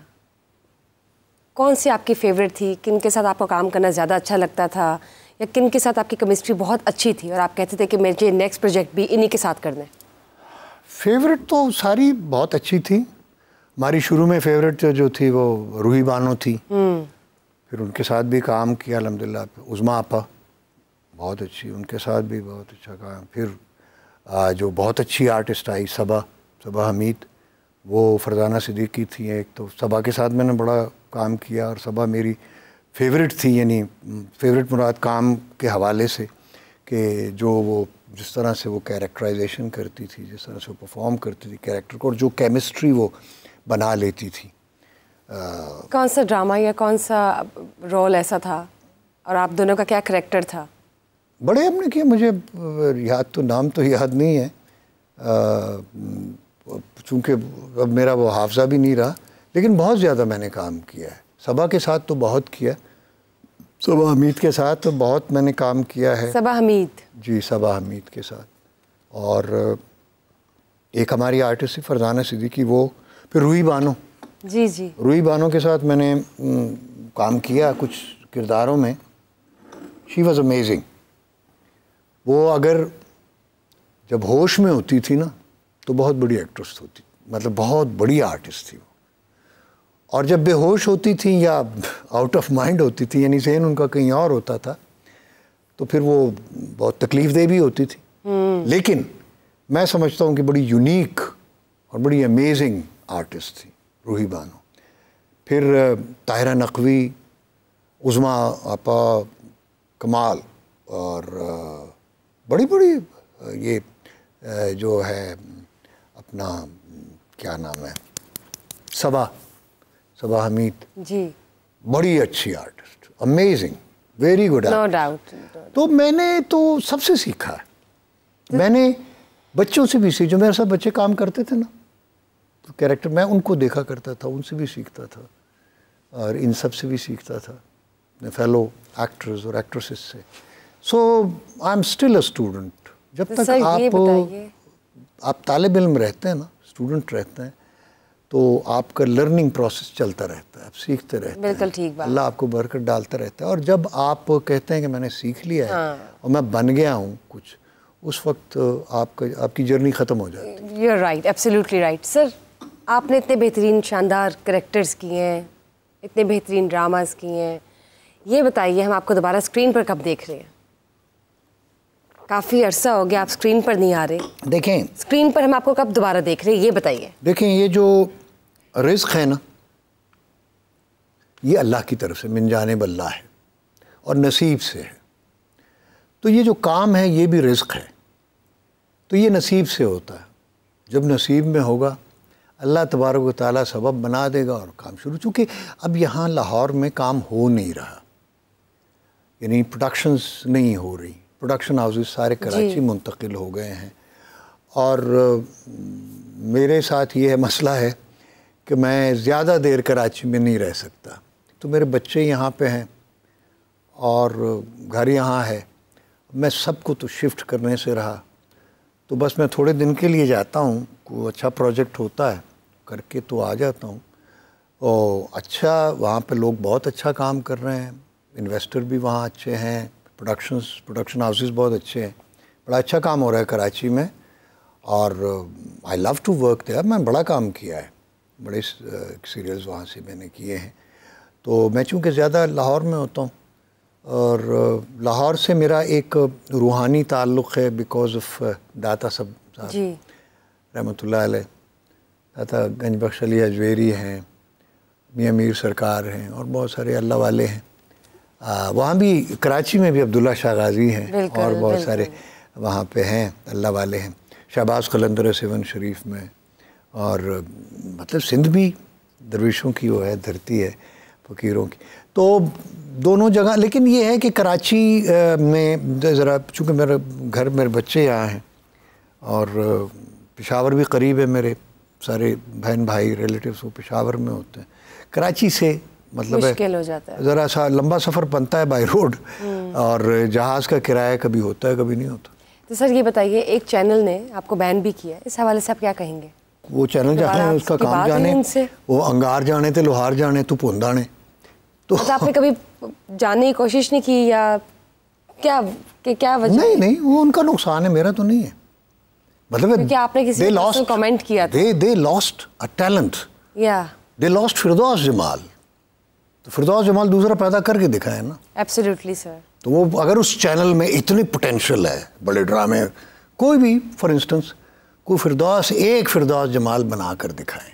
कौन सी आपकी फेवरेट थी? किन के साथ आपको काम करना ज़्यादा अच्छा लगता था, या किन के साथ आपकी केमिस्ट्री बहुत अच्छी थी और आप कहते थे कि मुझे नेक्स्ट प्रोजेक्ट भी इन्हीं के साथ करना है? फेवरेट तो सारी बहुत अच्छी थी। हमारी शुरू में फेवरेट जो थी वो रूही बानो थी, फिर उनके साथ भी काम किया अल्हम्दुलिल्लाह। उज़मा आपा बहुत अच्छी, उनके साथ भी बहुत अच्छा काम। फिर जो बहुत अच्छी आर्टिस्ट आई सबा हमीद, वो फरजाना सिद्दीकी थी एक, तो सबा के साथ मैंने बड़ा काम किया और सबा मेरी फेवरेट थी। यानी फेवरेट मुराद काम के हवाले से कि जो वो जिस तरह से वो कैरेक्टराइजेशन करती थी, जिस तरह से वो परफॉर्म करती थी कैरेक्टर को, और जो केमिस्ट्री वो बना लेती थी। कौन सा ड्रामा या कौन सा रोल ऐसा था और आप दोनों का क्या करैक्टर था? बड़े हमने किए, मुझे याद तो नाम तो याद नहीं है, चूँकि अब मेरा वो हाफजा भी नहीं रहा, लेकिन बहुत ज़्यादा मैंने काम किया है। सबा के साथ तो बहुत किया, सबा हमीद के साथ तो बहुत मैंने काम किया है। सबा हमीद? जी, सबा हमीद के साथ। और एक हमारी आर्टिस्ट थी फरजाना सिद्दीकी, वो। फिर रूही बानो, जी, रूही बानो के साथ मैंने काम किया कुछ किरदारों में। She was amazing. वो अगर जब होश में होती थी ना तो बहुत बड़ी एक्ट्रेस होती, मतलब बहुत बड़ी आर्टिस्ट थी वो। और जब बेहोश होती थी या आउट ऑफ माइंड होती थी, यानी ज़हन उनका कहीं और होता था, तो फिर वो बहुत तकलीफ़देह भी होती थी। लेकिन मैं समझता हूँ कि बड़ी यूनिक और बड़ी अमेजिंग आर्टिस्ट थी रूही बानो। फिर ताहिरा नकवी, उज़मा आपा, कमाल, और बड़ी ये जो है अपना क्या नाम है, सबा हमीद जी, बड़ी अच्छी artist, amazing, very good no doubt. तो मैंने तो सबसे सीखा है। मैंने बच्चों से भी सीखा, जो मेरे साथ बच्चे काम करते थे ना, तो कैरेक्टर मैं उनको देखा करता था, उनसे भी सीखता था और इन सब से भी सीखता था, फेलो एक्टर्स और एक्ट्रेसेस से। So I am still a student. जब तक आप तालिब इल्म रहते हैं ना, स्टूडेंट रहते हैं, तो आपका लर्निंग प्रोसेस चलता रहता है, आप सीखते रहते हैं। बिल्कुल ठीक बात। अल्लाह आपको बरकत डालता रहता है। और जब आप कहते हैं कि मैंने सीख लिया है और मैं बन गया हूँ कुछ, उस वक्त आपकी जर्नी ख़त्म हो जाती है। You are right, absolutely right. Sir, आपने इतने बेहतरीन शानदार कैरेक्टर्स किए हैं, इतने बेहतरीन ड्रामास किए हैं, ये बताइए हम आपको दोबारा स्क्रीन पर कब देख रहे हैं? काफ़ी अरसा हो गया आप स्क्रीन पर नहीं आ रहे। देखें, स्क्रीन पर हम आपको कब दोबारा देख रहे हैं, ये बताइए। देखें, ये जो रिज़्क़ है ना, ये अल्लाह की तरफ से मिन जानिब अल्लाह है और नसीब से है। तो ये जो काम है ये भी रिज़्क़ है, तो ये नसीब से होता है। जब नसीब में होगा अल्लाह तबारक व तआला सबब बना देगा और काम शुरू। चूँकि अब यहाँ लाहौर में काम हो नहीं रहा, यानी प्रोडक्शंस नहीं हो रही, प्रोडक्शन हाउसेस सारे कराची मुंतकिल हो गए हैं। और मेरे साथ ये मसला है कि मैं ज़्यादा देर कराची में नहीं रह सकता, तो मेरे बच्चे यहाँ पे हैं और घर यहाँ है। मैं सबको तो शिफ्ट करने से रहा, तो बस मैं थोड़े दिन के लिए जाता हूँ, कोई अच्छा प्रोजेक्ट होता है करके तो आ जाता हूँ। और अच्छा, वहाँ पे लोग बहुत अच्छा काम कर रहे हैं, इन्वेस्टर भी वहाँ अच्छे हैं, प्रोडक्शन हाउसेस बहुत अच्छे हैं, बड़ा अच्छा काम हो रहा है कराची में। और I love to work there. मैं बड़ा काम किया है, बड़े सीरियल्स वहाँ से मैंने किए हैं। तो मैं चूँकि ज़्यादा लाहौर में होता हूँ और लाहौर से मेरा एक रूहानी ताल्लुक़ है बिकॉज ऑफ दाता साहब रहमतुल्लाह अलैह। दाता गंज बख्श अली अजवेरी हैं, मियां मीर सरकार हैं और बहुत सारे अल्लाह वाले हैं। वहाँ भी कराची में भी अब्दुल्ला शाह गाजी हैं और बहुत सारे वहाँ पे हैं, अल्लाह वाले हैं। शहबाज कलंदर सेवन शरीफ में, और मतलब सिंध भी दरवेशों की वो है, धरती है फ़कीरों की। तो दोनों जगह, लेकिन ये है कि कराची में ज़रा, चूँकि मेरा घर, मेरे बच्चे यहाँ हैं और पेशावर भी करीब है, मेरे सारे बहन भाई रिलेटिव्स वो पेशावर में होते हैं। कराची से मतलब मुश्किल हो जाता है, ज़रा सा लंबा सफ़र बनता है बाय रोड, और जहाज़ का किराया कभी होता है कभी नहीं होता। तो सर ये बताइए, एक चैनल ने आपको बैन भी किया है, इस हवाले से आप क्या कहेंगे? वो चैनल जाने, उसका काम जाने, वो अंगार जाने थे लोहार जाने तू पुंदाने। तो आपने कभी जानने की कोशिश नहीं की या क्या वजह? नहीं, वो उनका नुकसान है, मेरा तो नहीं है। मतलब क्योंकि आपने किसी ने कमेंट किया था, they lost a talent, they lost फिरदौस जमाल। तो फिरदौस जमाल दूसरा पैदा करके दिखाए ना। Absolutely sir. तो वो अगर उस चैनल में इतनी पोटेंशियल है, बड़े ड्रामे, कोई भी फॉर इंस्टेंस कोई फिरदौस, एक फिरदौस जमाल बना कर दिखाएं,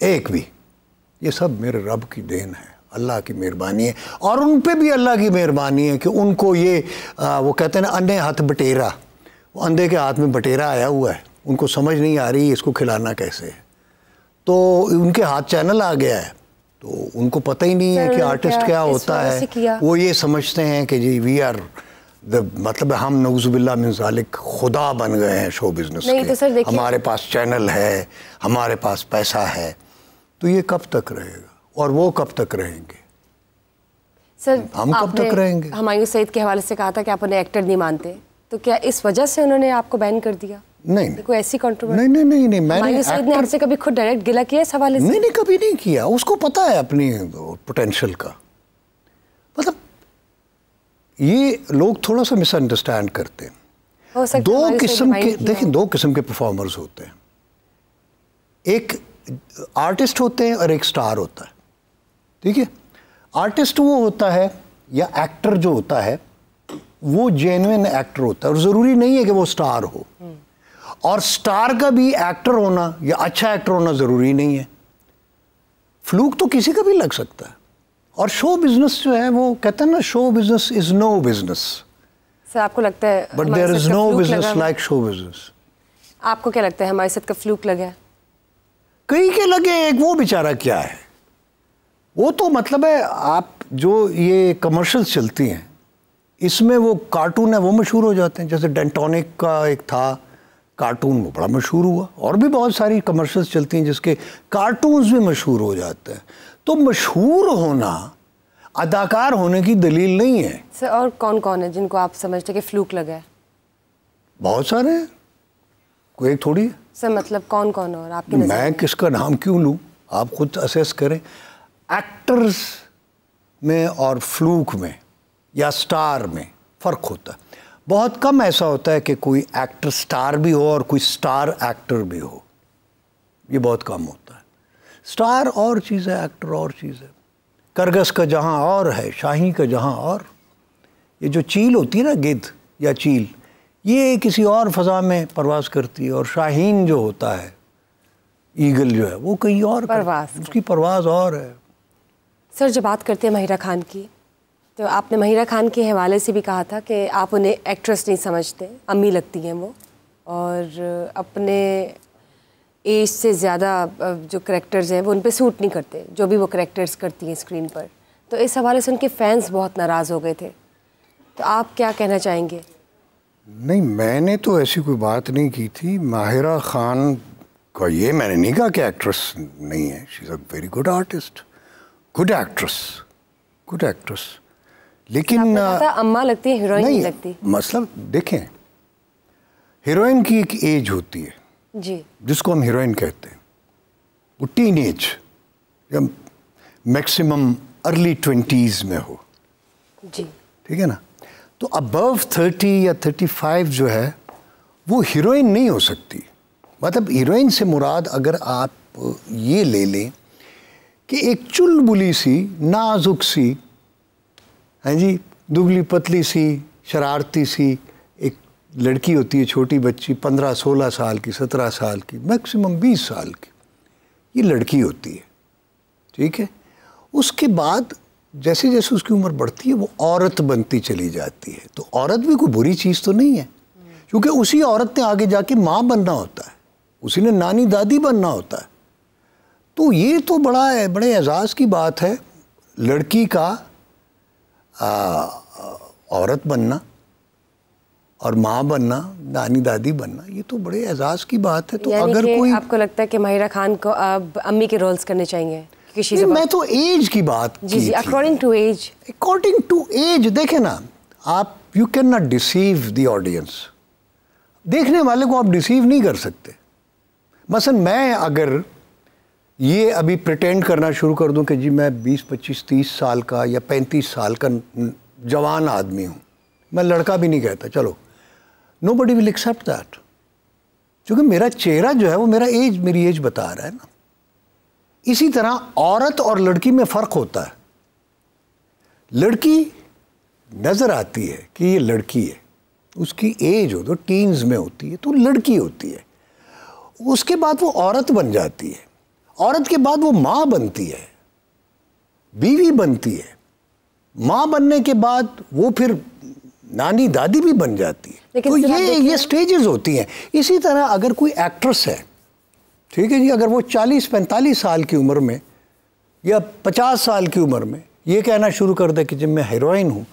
एक भी, ये सब मेरे रब की देन है, अल्लाह की मेहरबानी है। और उन पे भी अल्लाह की मेहरबानी है कि उनको ये वो कहते हैं ना, अंधे हाथ बटेरा, वो अंधे के हाथ में बटेरा आया हुआ है, उनको समझ नहीं आ रही इसको खिलाना कैसे है, तो उनके हाथ चैनल आ गया है, तो उनको पता ही नहीं है कि आर्टिस्ट क्या होता है। वो ये समझते हैं कि जी वी आर मतलब हम नऊज़ुबिल्लाह मिन ज़ालिक खुदा बन गए हैं शो बिजनेस के। तो हमारे पास चैनल है, हमारे पास पैसा है, तो ये कब तक रहेगा और वो कब तक रहेंगे? सर हम कब तक रहेंगे? हुमायूं सईद के हवाले से कहा था कि आप उन्हें एक्टर नहीं मानते, तो क्या इस वजह से उन्होंने आपको बैन कर दिया? नहीं, कोई ऐसी कंट्रोवर्सी? नहीं, मैंने हुमायूं सईद ने आपसे कभी खुद डायरेक्ट गिला किया इस हवाले से? नहीं, कभी नहीं किया। उसको पता है अपनी पोटेंशियल का। मतलब ये लोग थोड़ा सा मिसअंडरस्टैंड करते हैं। दो किस्म के, देखिए, दो किस्म के परफॉर्मर्स होते हैं, एक आर्टिस्ट होते हैं और एक स्टार होता है, ठीक है। आर्टिस्ट वो होता है या एक्टर जो होता है वो जेन्युइन एक्टर होता है, और ज़रूरी नहीं है कि वो स्टार हो। और स्टार का भी एक्टर होना या अच्छा एक्टर होना ज़रूरी नहीं है। फ्लूक तो किसी का भी लग सकता है। और शो बिजनेस जो है, वो कहते हैं ना, show business is no business. Sir आपको लगता है but there is no business like show business? आपको क्या लगता है हमारे साथ का फ्लूक लगा? कई के लगे, एक वो बेचारा क्या है, वो तो मतलब है, आप जो ये कमर्शियल्स चलती हैं इसमें वो कार्टून है वो मशहूर हो जाते हैं। जैसे डेंटोनिक का एक था कार्टून, वो बड़ा मशहूर हुआ। और भी बहुत सारी कमर्शियल्स चलती हैं जिसके कार्टून्स भी मशहूर हो जाते हैं। तो मशहूर होना अदाकार होने की दलील नहीं है। सर और कौन कौन है जिनको आप समझते कि फ्लूक लगा है? बहुत सारे हैं, कोई एक थोड़ी है। सर मतलब कौन कौन और आपकी नज़र मैं किसका नाम क्यों लूँ, आप खुद असेस करें। एक्टर्स में और फ्लूक में या स्टार में फ़र्क होता है। बहुत कम ऐसा होता है कि कोई एक्टर स्टार भी हो और कोई स्टार एक्टर भी हो, ये बहुत कम होता है। स्टार और चीज़ है, एक्टर और चीज़ है। करगस का जहाँ और है, शाही का जहाँ और। ये जो चील होती है ना, गिद्ध या चील, ये किसी और फ़ज़ा में परवाज़ करती है। और शाहीन जो होता है, ईगल जो है, वो कहीं और परवाज़, उसकी परवाज़ और है। सर जब बात करते हैं महिरा खान की, तो आपने महिरा खान के हवाले से भी कहा था कि आप उन्हें एक्ट्रेस नहीं समझते, अम्मी लगती हैं वो, और अपने एज से ज़्यादा जो करैक्टर्स हैं वो उन पे सूट नहीं करते, जो भी वो करैक्टर्स करती हैं स्क्रीन पर। तो इस हवाले से उनके फैंस बहुत नाराज़ हो गए थे, तो आप क्या कहना चाहेंगे? नहीं, मैंने तो ऐसी कोई बात नहीं की थी। माहिरा खान का ये मैंने नहीं कहा कि एक्ट्रेस नहीं है। She is a very good artist, good actress, good actress. लेकिन अम्मा लगती है, हीरोइन नहीं लगती। मतलब देखें, हीरोइन की एक एज होती है जी, जिसको हम हीरोइन कहते हैं। वो टीन एज या मैक्सिमम अर्ली 20s में हो, जी, ठीक है ना। तो अबव 30 या 35 जो है वो हीरोइन नहीं हो सकती। मतलब हीरोइन से मुराद अगर आप ये ले लें कि एक चुलबुली सी, नाजुक सी, हाँ जी, दुबली पतली सी, शरारती सी एक लड़की होती है, छोटी बच्ची, 15-16 साल की, 17 साल की, मैक्सिमम 20 साल की, ये लड़की होती है, ठीक है। उसके बाद जैसे जैसे उसकी उम्र बढ़ती है वो औरत बनती चली जाती है। तो औरत भी कोई बुरी चीज़ तो नहीं है, क्योंकि उसी औरत ने आगे जाके माँ बनना होता है, उसी ने नानी दादी बनना होता है। तो ये तो बड़े एजाज़ की बात है लड़की का औरत बनना और माँ बनना, नानी दादी बनना, ये तो बड़े एजाज़ की बात है। तो अगर कोई, आपको लगता है कि माहिरा खान को अब अम्मी के रोल्स करने चाहिए? मैं तो एज की बात जी जी, according to age. According to age देखें ना आप, you can not deceive the audience. देखने वाले को आप डिसीव नहीं कर सकते। मसलन मैं अगर ये अभी प्रिटेंड करना शुरू कर दूं कि जी मैं 20, 25, 30 साल का या 35 साल का जवान आदमी हूँ, मैं लड़का भी नहीं कहता, चलो, नोबडी विल एक्सेप्ट दैट, क्योंकि मेरा चेहरा जो है वो मेरी एज बता रहा है ना। इसी तरह औरत और लड़की में फ़र्क होता है। लड़की नज़र आती है कि ये लड़की है, उसकी एज हो तो टीन्स में होती है तो लड़की होती है। उसके बाद वो औरत बन जाती है, औरत के बाद वो माँ बनती है, बीवी बनती है, माँ बनने के बाद वो फिर नानी दादी भी बन जाती है। तो ये स्टेजेस होती हैं। इसी तरह अगर कोई एक्ट्रेस है, ठीक है जी, अगर वो 40-45 साल की उम्र में या 50 साल की उम्र में ये कहना शुरू कर दे कि जब मैं हीरोइन हूँ,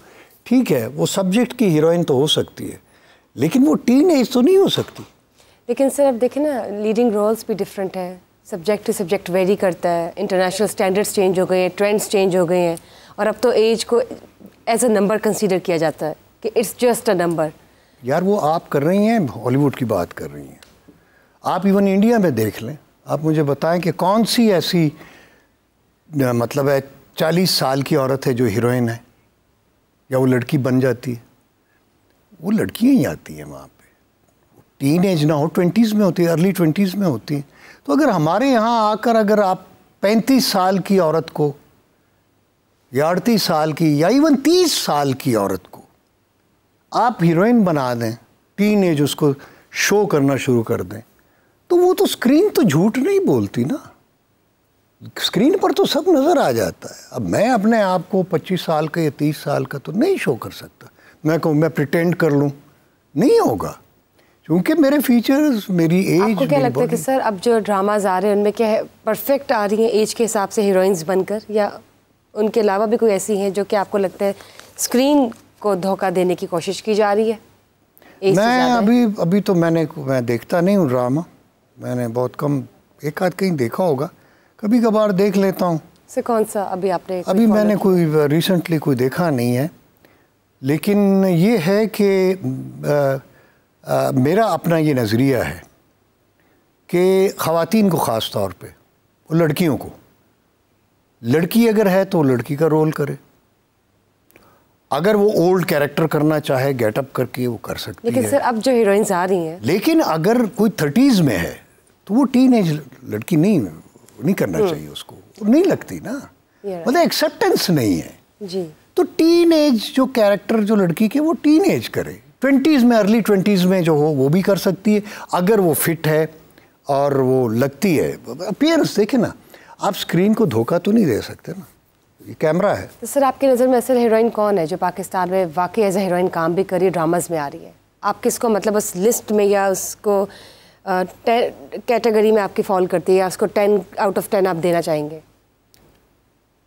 ठीक है, वो सब्जेक्ट की हीरोइन तो हो सकती है, लेकिन वो टीन एज तो नहीं हो सकती। लेकिन सर अब देखें ना, लीडिंग रोल्स भी डिफरेंट है, सब्जेक्ट टू सब्जेक्ट वेरी करता है, इंटरनेशनल स्टैंडर्ड्स चेंज हो गए हैं, ट्रेंड्स चेंज हो गए हैं, और अब तो एज को एज अ नंबर कंसीडर किया जाता है कि इट्स जस्ट अ नंबर। यार वो आप कर रही हैं, हॉलीवुड की बात कर रही हैं। आप इवन इंडिया में देख लें, आप मुझे बताएं कि कौन सी ऐसी मतलब है 40 साल की औरत है जो हीरोइन है या वो लड़की बन जाती है। वो लड़कियाँ ही आती हैं वहाँ पे, टीन एज ना हो, 20s में होती है, अर्ली 20s में होती है। तो अगर हमारे यहाँ आकर अगर आप 35 साल की औरत को या 38 साल की या इवन 30 साल की औरत को आप हीरोइन बना दें, टीन एज उसको शो करना शुरू कर दें, तो वो तो स्क्रीन तो झूठ नहीं बोलती ना, स्क्रीन पर तो सब नज़र आ जाता है। अब मैं अपने आप को 25 साल का या 30 साल का तो नहीं शो कर सकता। मैं कहूँ मैं प्रिटेंड कर लूँ, नहीं होगा, क्योंकि मेरे फीचर्स, मेरी एज। आपको क्या लगता है कि सर अब जो ड्रामाज आ रहे हैं उनमें क्या है, परफेक्ट आ रही हैं एज के हिसाब से हीरोइंस बनकर, या उनके अलावा भी कोई ऐसी हैं जो कि आपको लगता है स्क्रीन को धोखा देने की कोशिश की जा रही है? मैं अभी तो मैं देखता नहीं हूँ ड्रामा, मैंने बहुत कम, एक आध कहीं देखा होगा, कभी कभार देख लेता हूँ। से कौन सा अभी आपने? अभी मैंने कोई रिसेंटली कोई देखा नहीं है, लेकिन ये है कि मेरा अपना ये नज़रिया है कि ख़वातीन को ख़ास तौर पे, वो लड़कियों को, लड़की अगर है तो लड़की का रोल करे, अगर वो ओल्ड कैरेक्टर करना चाहे गेटअप करके वो कर सकती है। लेकिन सर अब जो हीरोइंस आ रही हैं, लेकिन अगर कोई 30s में है तो वो टीनेज लड़की नहीं करना चाहिए उसको, नहीं लगती ना, मतलब एक्सेप्टेंस नहीं है जी। तो टीनेज जो कैरेक्टर जो लड़की के वो टीनेज करे, 20s में, अर्ली 20s में जो हो वो भी कर सकती है अगर वो फिट है और वो लगती है। अपीयरेंस देखे ना, आप स्क्रीन को धोखा तो नहीं दे सकते ना, ये कैमरा है। तो सर आपकी नज़र में असल हीरोइन कौन है जो पाकिस्तान में वाकई एज ए हीरोइन काम भी करी, ड्रामाज में आ रही है? आप किसको मतलब उस लिस्ट में या उसको कैटेगरी में आपकी फॉल करती है, या उसको 10 आउट ऑफ 10 आप देना चाहेंगे?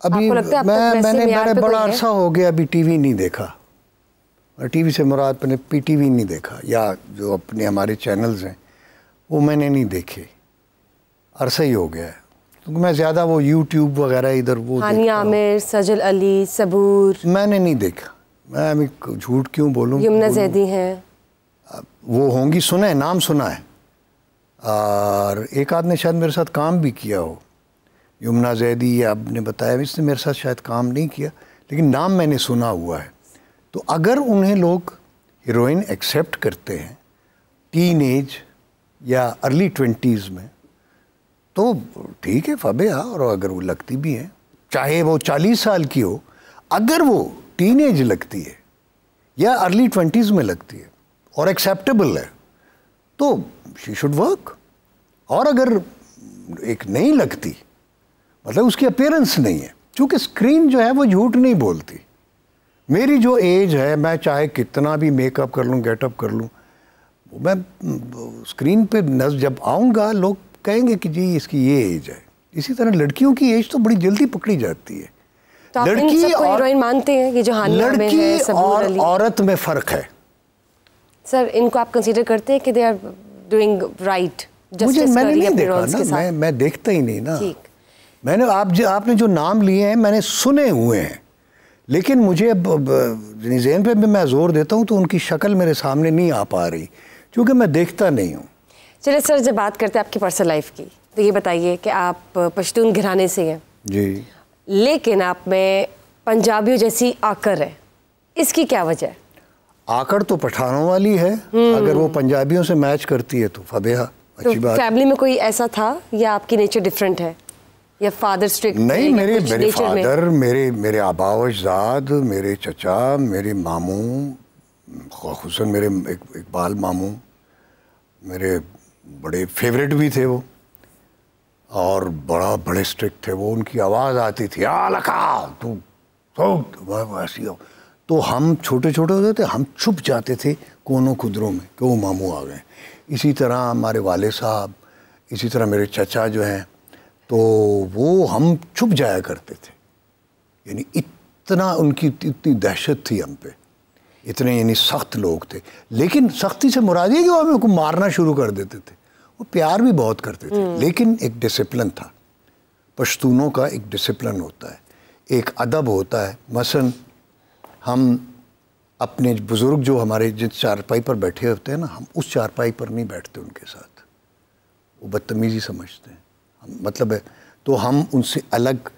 अभी मैंने बड़ा अरसा हो गया अभी टीवी नहीं देखा, और टीवी से मुराद मैंने पीटीवी नहीं देखा, या जो अपने हमारे चैनल्स हैं वो मैंने नहीं देखे, अरसा ही हो गया है, क्योंकि मैं ज़्यादा वो यूट्यूब वगैरह इधर वो हानिया आमिर, सजल अली, सबूर मैंने नहीं देखा। मैं अभी झूठ क्यों बोलूँ? यमुना जैदी हैं, वो होंगी, सुना है, नाम सुना है, और एक आध ने शायद मेरे साथ काम भी किया हो, यमुना जैदी, या आपने बताया, इसने मेरे साथ शायद काम नहीं किया, लेकिन नाम मैंने सुना हुआ है। तो अगर उन्हें लोग हीरोइन एक्सेप्ट करते हैं टीन एज या अर्ली 20s में तो ठीक है, फबे, और अगर वो लगती भी है, चाहे वो 40 साल की हो, अगर वो टीन एज लगती है या अर्ली 20s में लगती है और एक्सेप्टेबल है तो शी शुड वर्क। और अगर एक नहीं लगती, मतलब उसकी अपीयरेंस नहीं है, क्योंकि स्क्रीन जो है वो झूठ नहीं बोलती। मेरी जो एज है, मैं चाहे कितना भी मेकअप कर लूँ, गेटअप कर लूँ, मैं स्क्रीन पे जब आऊँगा लोग कहेंगे कि जी इसकी ये एज है। इसी तरह लड़कियों की एज तो बड़ी जल्दी पकड़ी जाती है। तो लड़की और हीरोइन मानते हैं कि जो हानिया में है, सबूर अली, औरत में फ़र्क है। सर इनको आप कंसीडर करते हैं कि दे आर डूइंग राइट? मुझे मैंने नहीं देखा ना, मैं देखता ही नहीं ना। ठीक, मैंने आपने जो नाम लिए हैं मैंने सुने हुए हैं, लेकिन मुझे ज़हन पे भी मैं जोर देता हूँ तो उनकी शक्ल मेरे सामने नहीं आ पा रही, क्योंकि मैं देखता नहीं हूँ। चलिए सर, जब बात करते हैं आपकी पर्सनल लाइफ की, तो ये बताइए कि आप पश्तून घराने से हैं जी, लेकिन आप में पंजाबियों जैसी आकर है, इसकी क्या वजह है? आकर तो पठानों वाली है, अगर वो पंजाबियों से मैच करती है तो फबेहा, अच्छी तो बात। फैमिली में कोई ऐसा था या आपकी नेचर डिफरेंट है, या फादर स्ट्रिक्ट? नहीं, मेरे फादर, मेरे आबा व अजदाद, मेरे चचा, मेरे मामू, खुसूसन मेरे इकबाल मामू मेरे बड़े फेवरेट भी थे वो, और बड़े स्ट्रिक्ट थे वो। उनकी आवाज़ आती थी, आ लखा तू ऐसी हो, तो हम छोटे छोटे होते थे, हम छुप जाते थे कोनों खुदरों में कि वो मामू आ गए। इसी तरह हमारे वाले साहब, इसी तरह मेरे चचा जो हैं, तो वो हम छुप जाया करते थे। यानी इतना उनकी इतनी दहशत थी हम पे, इतने यानी सख्त लोग थे। लेकिन सख्ती से मुराद ये कि वो हमें को मारना शुरू कर देते थे, वो प्यार भी बहुत करते थे, लेकिन एक डिसिप्लिन था। पश्तूनों का एक डिसिप्लिन होता है, एक अदब होता है। मसलन हम अपने बुज़ुर्ग जो हमारे जिस चारपाई पर बैठे होते हैं ना, हम उस चारपाई पर नहीं बैठते उनके साथ, वो बदतमीज़ी समझते हैं, मतलब है। तो हम उनसे अलग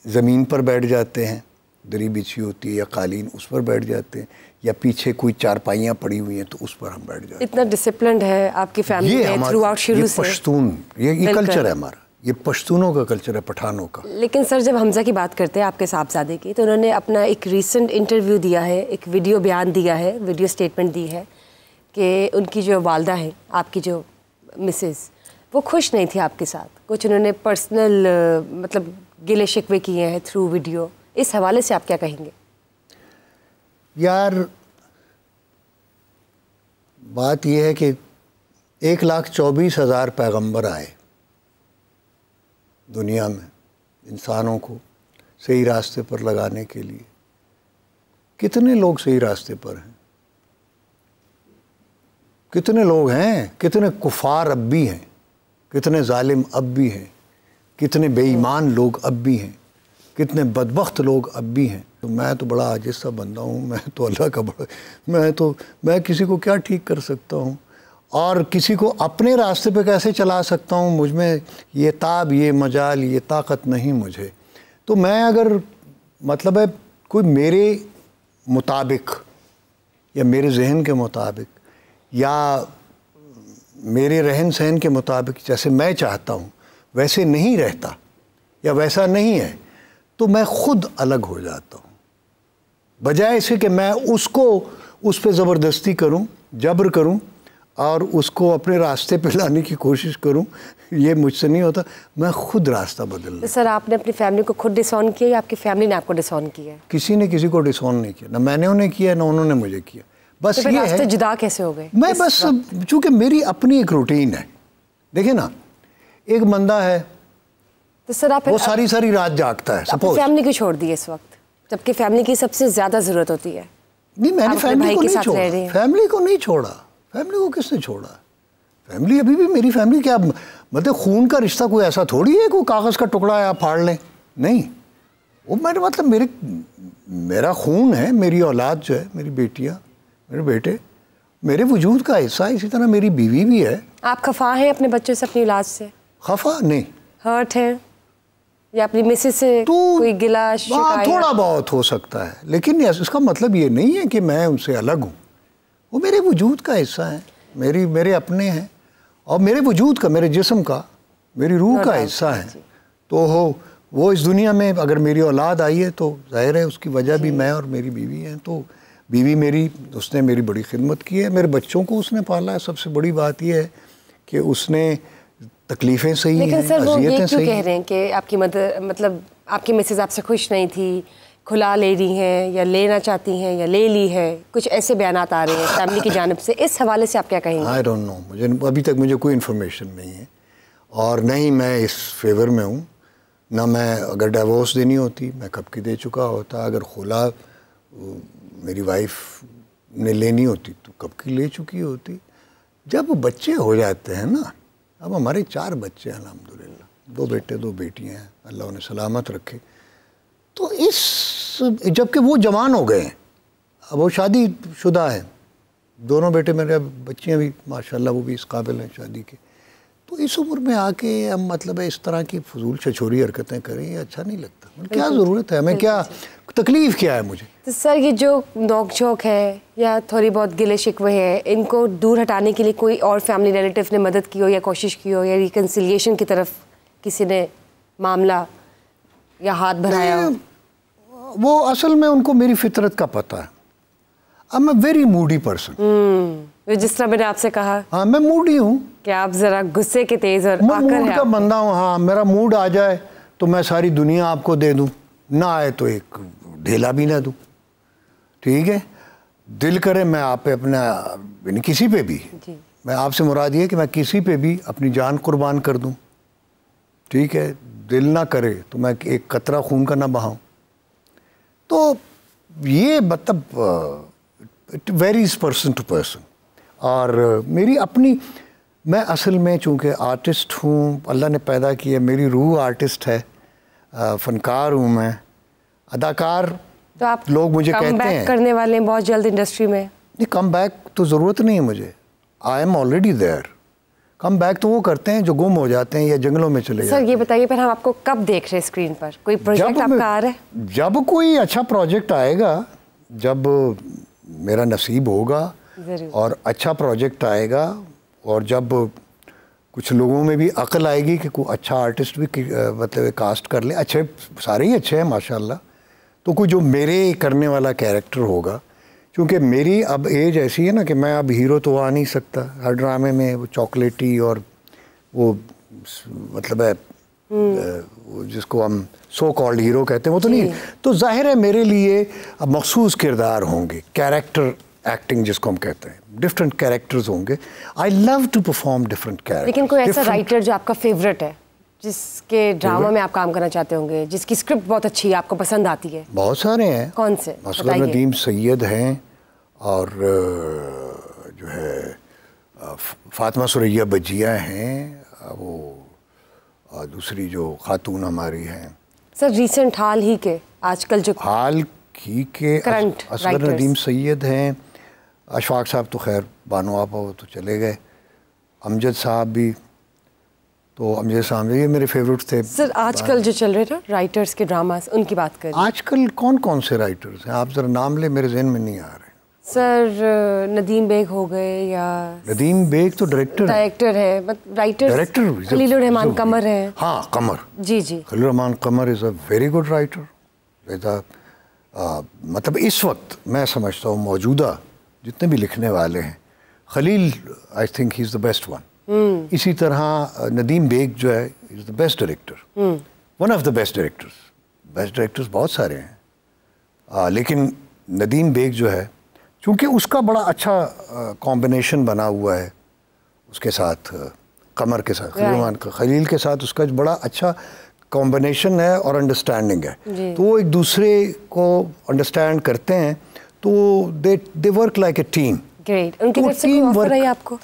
ज़मीन पर बैठ जाते हैं, दरी बिछी होती है या कालीन, उस पर बैठ जाते हैं, या पीछे कोई चारपाइयाँ पड़ी हुई हैं तो उस पर हम बैठ जाते हैं। इतना डिसिप्लिन्ड है आपकी फैमिली में थ्रू आउट शुरू से। पश्तून, ये कल्चर है हमारा, ये पश्तूनों का कल्चर है, पठानों का। लेकिन सर जब हमजा की बात करते हैं आपके साहबजादे की, तो उन्होंने अपना एक रीसेंट इंटरव्यू दिया है, एक वीडियो बयान दिया है, वीडियो स्टेटमेंट दी है कि उनकी जो वालदा है, आपकी जो मिसेस, वो खुश नहीं थी आपके साथ। कुछ उन्होंने पर्सनल मतलब गिले शिकवे किए हैं थ्रू वीडियो। इस हवाले से आप क्या कहेंगे? यार बात यह है कि 1,24,000 पैगंबर आए दुनिया में इंसानों को, सही रास्ते पर लगाने के लिए। कितने लोग सही रास्ते पर हैं? कितने लोग हैं? कितने कुफार अब भी हैं? कितने जालिम अब भी हैं? कितने बेईमान लोग अब भी हैं? कितने बदबख्त लोग अब भी हैं? तो मैं तो बड़ा आजिज़ सा बंदा हूँ, मैं तो अल्लाह का बड़ा, मैं किसी को क्या ठीक कर सकता हूँ और किसी को अपने रास्ते पे कैसे चला सकता हूँ? मुझ में ये ताब, ये मजाल, ये ताकत नहीं मुझे। तो मैं अगर मतलब है कोई मेरे मुताबिक या मेरे जहन के मुताबिक या मेरे रहन सहन के मुताबिक जैसे मैं चाहता हूँ वैसे नहीं रहता या वैसा नहीं है, तो मैं खुद अलग हो जाता हूँ, बजाय इसे कि मैं उसको उस पर ज़बरदस्ती करूँ, जबर करूँ और उसको अपने रास्ते पे लाने की कोशिश करूँ। ये मुझसे नहीं होता, मैं खुद रास्ता बदल। तो सर आपने अपनी फैमिली को खुद डिसऑन किया या आपकी फैमिली ने आपको डिसऑन किया? किसी ने किसी को डिसऑन नहीं किया, ना मैंने उन्हें किया ना उन्होंने मुझे किया। बस तो ये है, जुदा कैसे हो गए? मैं बस चूँकि मेरी अपनी एक रूटीन है। देखिए ना, एक बंदा है तो सर आप वो सारी रात जागता है, सपोज फैमिली को छोड़ दी इस वक्त जबकि फैमिली की सबसे ज्यादा जरूरत होती है। नहीं, मैंने फैमिली को नहीं छोड़ा, फैमिली को नहीं छोड़ा। फैमिली को किसने छोड़ा? फैमिली अभी भी मेरी फैमिली। क्या मतलब खून का रिश्ता कोई ऐसा थोड़ी है कोई कागज़ का टुकड़ा है आप फाड़ लें? नहीं, वो मेरे मतलब मेरा खून है, मेरी औलाद जो है, मेरी बेटियाँ, मेरे बेटे मेरे वजूद का हिस्सा है। इसी तरह मेरी बीवी भी है। आप खफा हैं अपने बच्चों से, अपनी औलाद से? खफा नहीं, हर्ट है या अपनी मिसेस से तो कोई गिला शिकायत? थोड़ा बहुत हो सकता है, लेकिन इसका मतलब ये नहीं है कि मैं उनसे अलग हूँ। वो मेरे वजूद का हिस्सा है, मेरे अपने हैं और मेरे वजूद का, मेरे जिस्म का, मेरी रूह का हिस्सा है। तो वो इस दुनिया में अगर मेरी औलाद आई है तो जाहिर है उसकी वजह भी मैं और मेरी बीवी हैं। तो बीवी मेरी, उसने मेरी बड़ी खिदमत की है, मेरे बच्चों को उसने पाला है। सबसे बड़ी बात यह है कि उसने तकलीफ़ें सही हैं, लेकिन सर वो ये क्यों कह रहे हैं कि आपकी मतलब आपकी मिसेज आपसे खुश नहीं थी, खुला ले रही हैं या लेना चाहती हैं या ले ली है? कुछ ऐसे बयानात आ रहे हैं फैमिली की जानिब से, इस हवाले से आप क्या कहेंगे? आई डोंट नो, मुझे अभी तक कोई इन्फॉर्मेशन नहीं है और न ही मैं इस फेवर में हूँ। ना मैं, अगर डिवोर्स देनी होती मैं कब की दे चुका होता, अगर खुला मेरी वाइफ ने लेनी होती तो कब की ले चुकी होती। जब बच्चे हो जाते हैं ना, अब हमारे 4 बच्चे हैं अल्हम्दुलिल्लाह, 2 बेटे 2 बेटियां हैं, अल्लाह उन्हें सलामत रखे। तो जबकि वो जवान हो गए हैं, अब वो शादी शुदा हैं, दोनों बेटे मेरे, बच्चियां भी माशाल्लाह वो भी इस काबिल हैं शादी के। तो इस उम्र में आके हम मतलब है इस तरह की फजूल छछोरी हरकतें करें, ये अच्छा नहीं लगता। क्या ज़रूरत है हमें, क्या तकलीफ़ क्या है मुझे? तो सर ये जो नोक झोंक है या थोड़ी बहुत गिले शिकवे है, इनको दूर हटाने के लिए कोई और फैमिली रिलेटिव ने मदद की हो या कोशिश की हो या रिकन्सिलिएशन की तरफ किसी ने मामला या हाथ बढ़ाया हो? वो असल में उनको मेरी फितरत का पता है। I am a very Moody person. जिस तरह मैंने आपसे कहा, हाँ मैं मूडी हूँ। कि आप जरा गुस्से के तेज और मूड का बंदा हूँ। हाँ, मेरा मूड आ जाए तो मैं सारी दुनिया आपको दे दूँ, ना आए तो एक ढेला भी ना दूँ, ठीक है? दिल करे मैं आप पे अपना, यानी किसी पे भी, मैं आपसे मुराद ये कि मैं किसी पे भी अपनी जान कुर्बान कर दूँ, ठीक है? दिल ना करे तो मैं एक कतरा खून का ना बहाऊँ। तो ये मतलब it varies person to person. और मेरी अपनी, मैं असल में चूँकि आर्टिस्ट हूँ, अल्लाह ने पैदा किया, मेरी रूह आर्टिस्ट है, फ़नकार हूँ मैं, अदाकार। तो आप लोग मुझे कहते हैं करने वाले हैं बहुत जल्द इंडस्ट्री में। नहीं, कम बैक तो ज़रूरत नहीं है मुझे, I am already there. Come back तो वो करते हैं जो गुम हो जाते हैं या जंगलों में चले जाते हैं। सर ये बताइए फिर हम आपको कब देख रहे हैं स्क्रीन पर? कोई प्रोजेक्ट आपका आ रहा है? जब कोई अच्छा प्रोजेक्ट आएगा, जब मेरा नसीब होगा और अच्छा प्रोजेक्ट आएगा और जब कुछ लोगों में भी अक्ल आएगी कि कोई अच्छा आर्टिस्ट भी मतलब कास्ट कर ले, अच्छे सारे ही अच्छे हैं माशाल्लाह, तो कोई जो मेरे करने वाला कैरेक्टर होगा। क्योंकि मेरी अब एज ऐसी है ना कि मैं अब हीरो तो आ नहीं सकता हर ड्रामे में, वो चॉकलेटी और वो मतलब है जिसको हम सो कॉल्ड हीरो कहते हैं वो तो नहीं। तो जाहिर है मेरे लिए अब मखसूस किरदार होंगे, कैरेक्टर एक्टिंग जिसको हम कहते हैं, डिफरेंट कैरेक्टर्स होंगे। I love to perform different characters. लेकिन कोई ऐसा राइटर जो आपका फेवरेट है जिसके ड्रामा में आप काम करना चाहते होंगे, जिसकी स्क्रिप्ट बहुत अच्छी है, आपको पसंद आती है? बहुत सारे हैं। कौन से? मसलन नदीम सैयद हैं, और जो है फातिमा सुरैया बजिया हैं, वो दूसरी जो खातून हमारी हैं। सर रिसेंट हाल ही के, आजकल जो हाल ही के करंट असगर नदीम सैयद हैं, अशफाक साहब तो खैर बानो आपा वो तो चले गए, अमजद साहब भी, तो अमजद साहब ये मेरे फेवरेट थे। सर आजकल जो चल रहे ना राइटर्स के ड्रामास, उनकी बात करें। आजकल कौन कौन से राइटर्स हैं? आप ज़रा नाम ले, मेरे जहन में नहीं आ रहे। सर नदीम बेग हो गए, या नदीम बेग तो डायरेक्टर है, राइटर खलील रहमान कमर है। हाँ, कमर, जी जी, Khalil Rehman Qamar is a very good writer. मतलब इस वक्त मैं समझता हूँ मौजूदा जितने भी लिखने वाले हैं, Khalil I think he is the best one. इसी तरह नदीम बेग जो है is the best director, one of the best directors. Best directors बहुत सारे हैं, लेकिन नदीम बेग जो है, चूँकि उसका बड़ा अच्छा कॉम्बिनेशन बना हुआ है उसके साथ, कमर के साथ, खलील के साथ उसका बड़ा अच्छा कॉम्बिनेशन है और अंडरस्टैंडिंग है, तो वो एक दूसरे को अंडरस्टैंड करते हैं, तो they work like a team. Great. उनकी तरफ से कोई ऑफर आई आपको?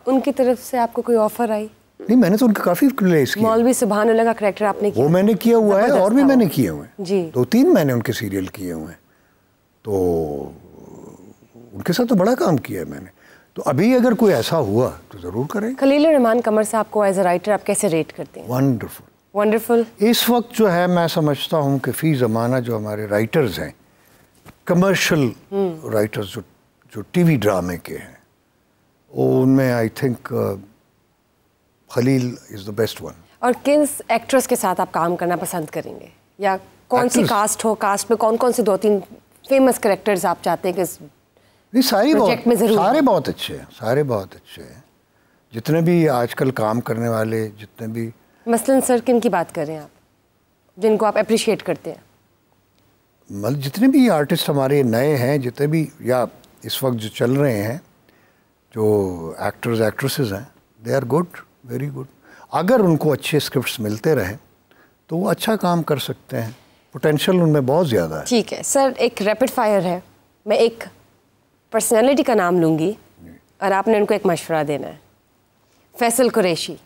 उनकी तरफ से आपको कोई ऑफर आई? नहीं, मैंने तो उनके काफ़ी प्लेस किए। मौलवी सुभान अल्लाह का कैरेक्टर आपने किया? वो मैंने किया हुआ है, और भी मैंने किए हुए हैं जी, 2-3 मैंने उनके सीरियल किए हुए हैं, तो उनके साथ तो बड़ा काम किया है मैंने। तो अभी अगर कोई ऐसा हुआ तो ज़रूर करें। खलील रहमान कमर साहब को एज अ राइटर आप कैसे रेट करते हैं? Wonderful, wonderful. इस वक्त जो है मैं समझता हूँ कि फ़ी ज़माना जो हमारे राइटर्स हैं, कमर्शियल राइटर्स जो टीवी ड्रामे के हैं, उनमें I think Khalil is the best one. और किस एक्ट्रेस के साथ आप काम करना पसंद करेंगे, या कौन सी कास्ट हो, कास्ट में कौन कौन से 2-3 फेमस कैरेक्टर्स आप चाहते हैं कि नहीं? सारे बहुत अच्छे हैं, सारे बहुत अच्छे हैं, जितने भी आजकल काम करने वाले, जितने भी। मसलन सर किन की बात कर रहे हैं आप, जिनको आप अप्रिशिएट करते हैं? मतलब जितने भी आर्टिस्ट हमारे नए हैं, जितने भी या इस वक्त जो चल रहे हैं, जो एक्टर्स एक्ट्रेसेस हैं, they are good, very good. अगर उनको अच्छे स्क्रिप्ट्स मिलते रहे तो वो अच्छा काम कर सकते हैं, पोटेंशियल उनमें बहुत ज़्यादा है। ठीक है सर, एक रैपिड फायर है, मैं एक पर्सनैलिटी का नाम लूँगी और आपने उनको एक मशवरा देना है। फैसल कुरैशी।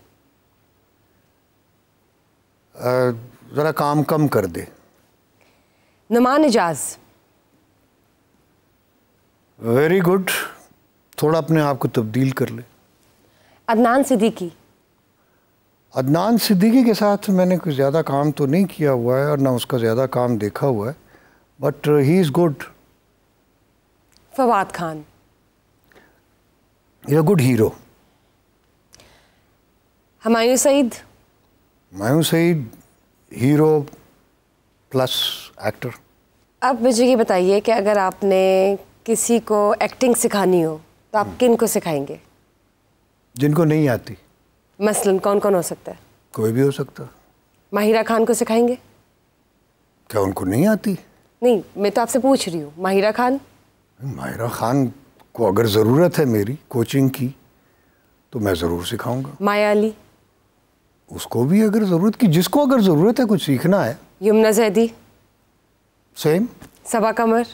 ज़रा काम कम कर दे। नुमान इजाज़। वेरी गुड, थोड़ा अपने आप को तब्दील कर ले। अदनान सिद्दीकी। अदनान सिद्दीकी के साथ मैंने कुछ ज़्यादा काम तो नहीं किया हुआ है, और ना उसका ज़्यादा काम देखा हुआ है, but he is good. Fawad Khan. He is a good hero. Humayun Saeed. Humayun Saeed hero plus actor. अब मुझे ये बताइए कि अगर आपने किसी को एक्टिंग सिखानी हो तो आप किन को सिखाएंगे? जिनको नहीं आती। मसलन कौन कौन हो सकता है? कोई भी हो सकता। माहिरा खान को सिखाएंगे? क्या उनको नहीं आती? नहीं, मैं तो आपसे पूछ रही हूँ। माहिरा खान? माहिरा खान को अगर ज़रूरत है मेरी कोचिंग की तो मैं ज़रूर सिखाऊंगा। माया अली? उसको भी अगर ज़रूरत की, जिसको अगर ज़रूरत है कुछ सीखना है। यमुना जैदी? सेम। सबा कमर?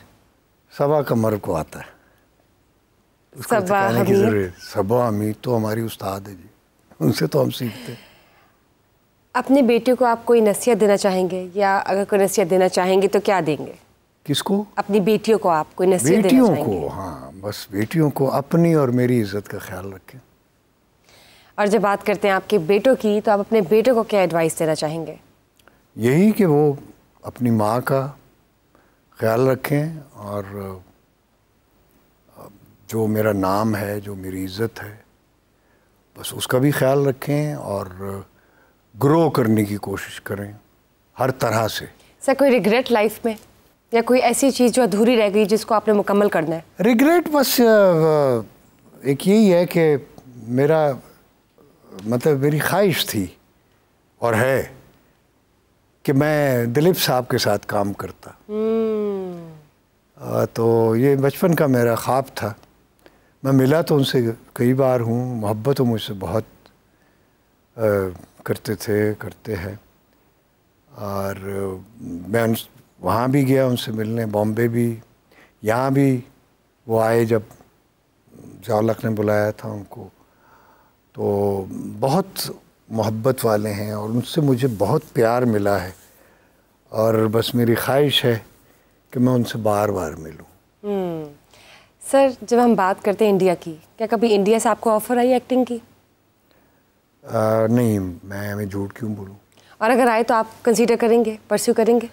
सबा कमर को आता है, उसको सिखाने की ज़रूरत। सबा हमीद तो हमारी उस्ताद है जी, उनसे तो हम सीखते हैं। अपनी बेटियों को आप कोई नसीहत देना चाहेंगे, या अगर कोई नसीहत देना चाहेंगे तो क्या देंगे? किसको? अपनी बेटियों को आप कोई नसीहत देना चाहेंगे? बेटियों को? हाँ, बस बेटियों को अपनी और मेरी इज्जत का ख्याल रखें। और जब बात करते हैं आपके बेटों की, तो आप अपने बेटों को क्या एडवाइस देना चाहेंगे? यही कि वो अपनी माँ का ख्याल रखें, और जो मेरा नाम है, जो मेरी इज़्ज़त है, बस उसका भी ख्याल रखें, और ग्रो करने की कोशिश करें हर तरह से। सर कोई रिग्रेट लाइफ में, या कोई ऐसी चीज़ जो अधूरी रह गई जिसको आपने मुकम्मल करना है? रिग्रेट बस एक यही है कि मेरा मतलब मेरी ख्वाहिश थी और है कि मैं दिलीप साहब के साथ काम करता। तो ये बचपन का मेरा ख्वाब था। मैं मिला तो उनसे कई बार हूँ, मोहब्बत मुझसे बहुत करते थे, करते हैं। और मैं वहाँ भी गया उनसे मिलने, बॉम्बे भी, यहाँ भी वो आए जब ज़िया-उल-हक ने बुलाया था उनको। तो बहुत मोहब्बत वाले हैं और उनसे मुझे बहुत प्यार मिला है, और बस मेरी ख्वाहिश है कि मैं उनसे बार बार मिलूं। सर, जब हम बात करते हैं इंडिया की, क्या कभी इंडिया से आपको ऑफर आई एक्टिंग की? नहीं, मैं झूठ क्यों बोलूं। और अगर आए तो आप कंसीडर करेंगे, परस्यू करेंगे?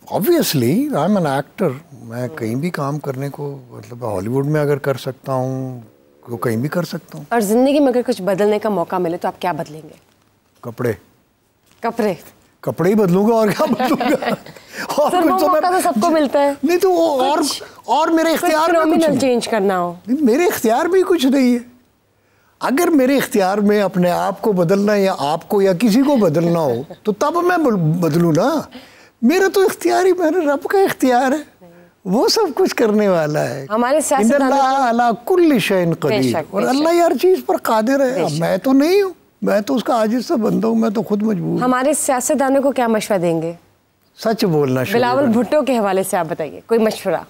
Obviously I am an actor. मैं कहीं भी काम करने को, मतलब हॉलीवुड में अगर कर सकता हूँ तो कहीं भी कर सकता हूँ। और ज़िंदगी में अगर कुछ बदलने का मौका मिले तो आप क्या बदलेंगे? कपड़े कपड़े ही बदलूंगा, और क्या बदलूंगा। और सर, वो मौका तो सबको मिलता है। नहीं तो और मेरे इख्तियार में कुछ नहीं। चेंज करना हो, मेरे इख्तियार में कुछ नहीं है। अगर मेरे इख्तियार में अपने आप को बदलना या आपको या किसी को बदलना हो तो तब मैं बदलूँ ना। मेरा तो इख्तियार ही मेरे रब का इख्तियार है, वो सब कुछ करने वाला है। हमारे अल्लाह कुल्ली शैइन क़दीर, और अल्लाह हर चीज़ पर कादिर है। मैं तो नहीं हूँ, मैं तो उसका आजिज़ सा बंदा हूँ, मैं तो खुद मजबूर। हमारे सियासतदानों को क्या मशवरा देंगे? सच बोलना। बिलावल भुट्टो के हवाले से आप बताइए कोई मशवरा।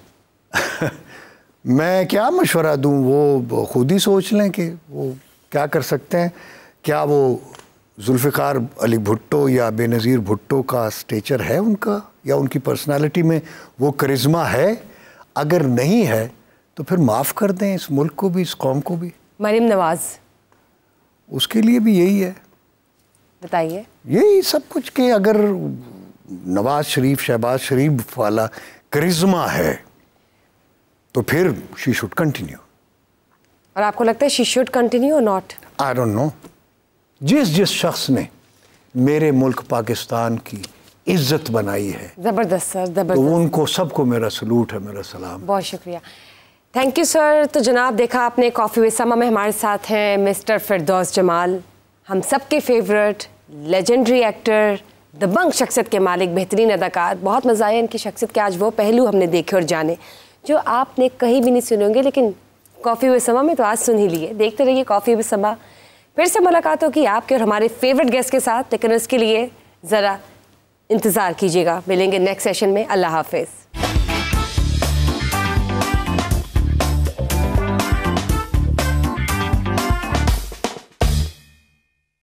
मैं क्या मशवरा दूं, वो खुद ही सोच लें कि वो क्या कर सकते हैं। क्या वो जुल्फ़िकार अली भुट्टो या बेनज़ीर भुट्टो का स्टेचर है उनका, या उनकी पर्सनालिटी में वो करिश्मा है? अगर नहीं है तो फिर माफ़ कर दें इस मुल्क को भी, इस कौम को भी। मरीम नवाज़, उसके लिए भी यही है। बताइए। यही सब कुछ कि अगर नवाज शरीफ, शहबाज शरीफ वाला करिश्मा है तो फिर शी शुड कंटिन्यू। और आपको लगता है शी शुड कंटिन्यू और नॉट? I don't know. जिस शख्स ने मेरे मुल्क पाकिस्तान की इज्जत बनाई है, ज़बरदस्त सर, ज़बरदस्त, तो उनको सबको मेरा सलूट है, मेरा सलाम। बहुत शुक्रिया, थैंक यू सर। तो जनाब, देखा आपने कॉफ़ी विद समा में हमारे साथ हैं मिस्टर फिरदौस जमाल, हम सबके फेवरेट लेजेंडरी एक्टर, दबंग शख्सियत के मालिक, बेहतरीन अदाकार। बहुत मज़ा आया इनकी शख्सियत के आज वो पहलू हमने देखे और जाने जो आपने कहीं भी नहीं सुने होंगे, लेकिन कॉफ़ी विद समा में तो आज सुन ही लिए। देखते रहिए कॉफ़ी विद समा। फिर से मुलाकात होगी आपके और हमारे फेवरेट गेस्ट के साथ, लेकिन उसके लिए ज़रा इंतज़ार कीजिएगा। मिलेंगे नेक्स्ट सेशन में। अल्लाह हाफ़िज़।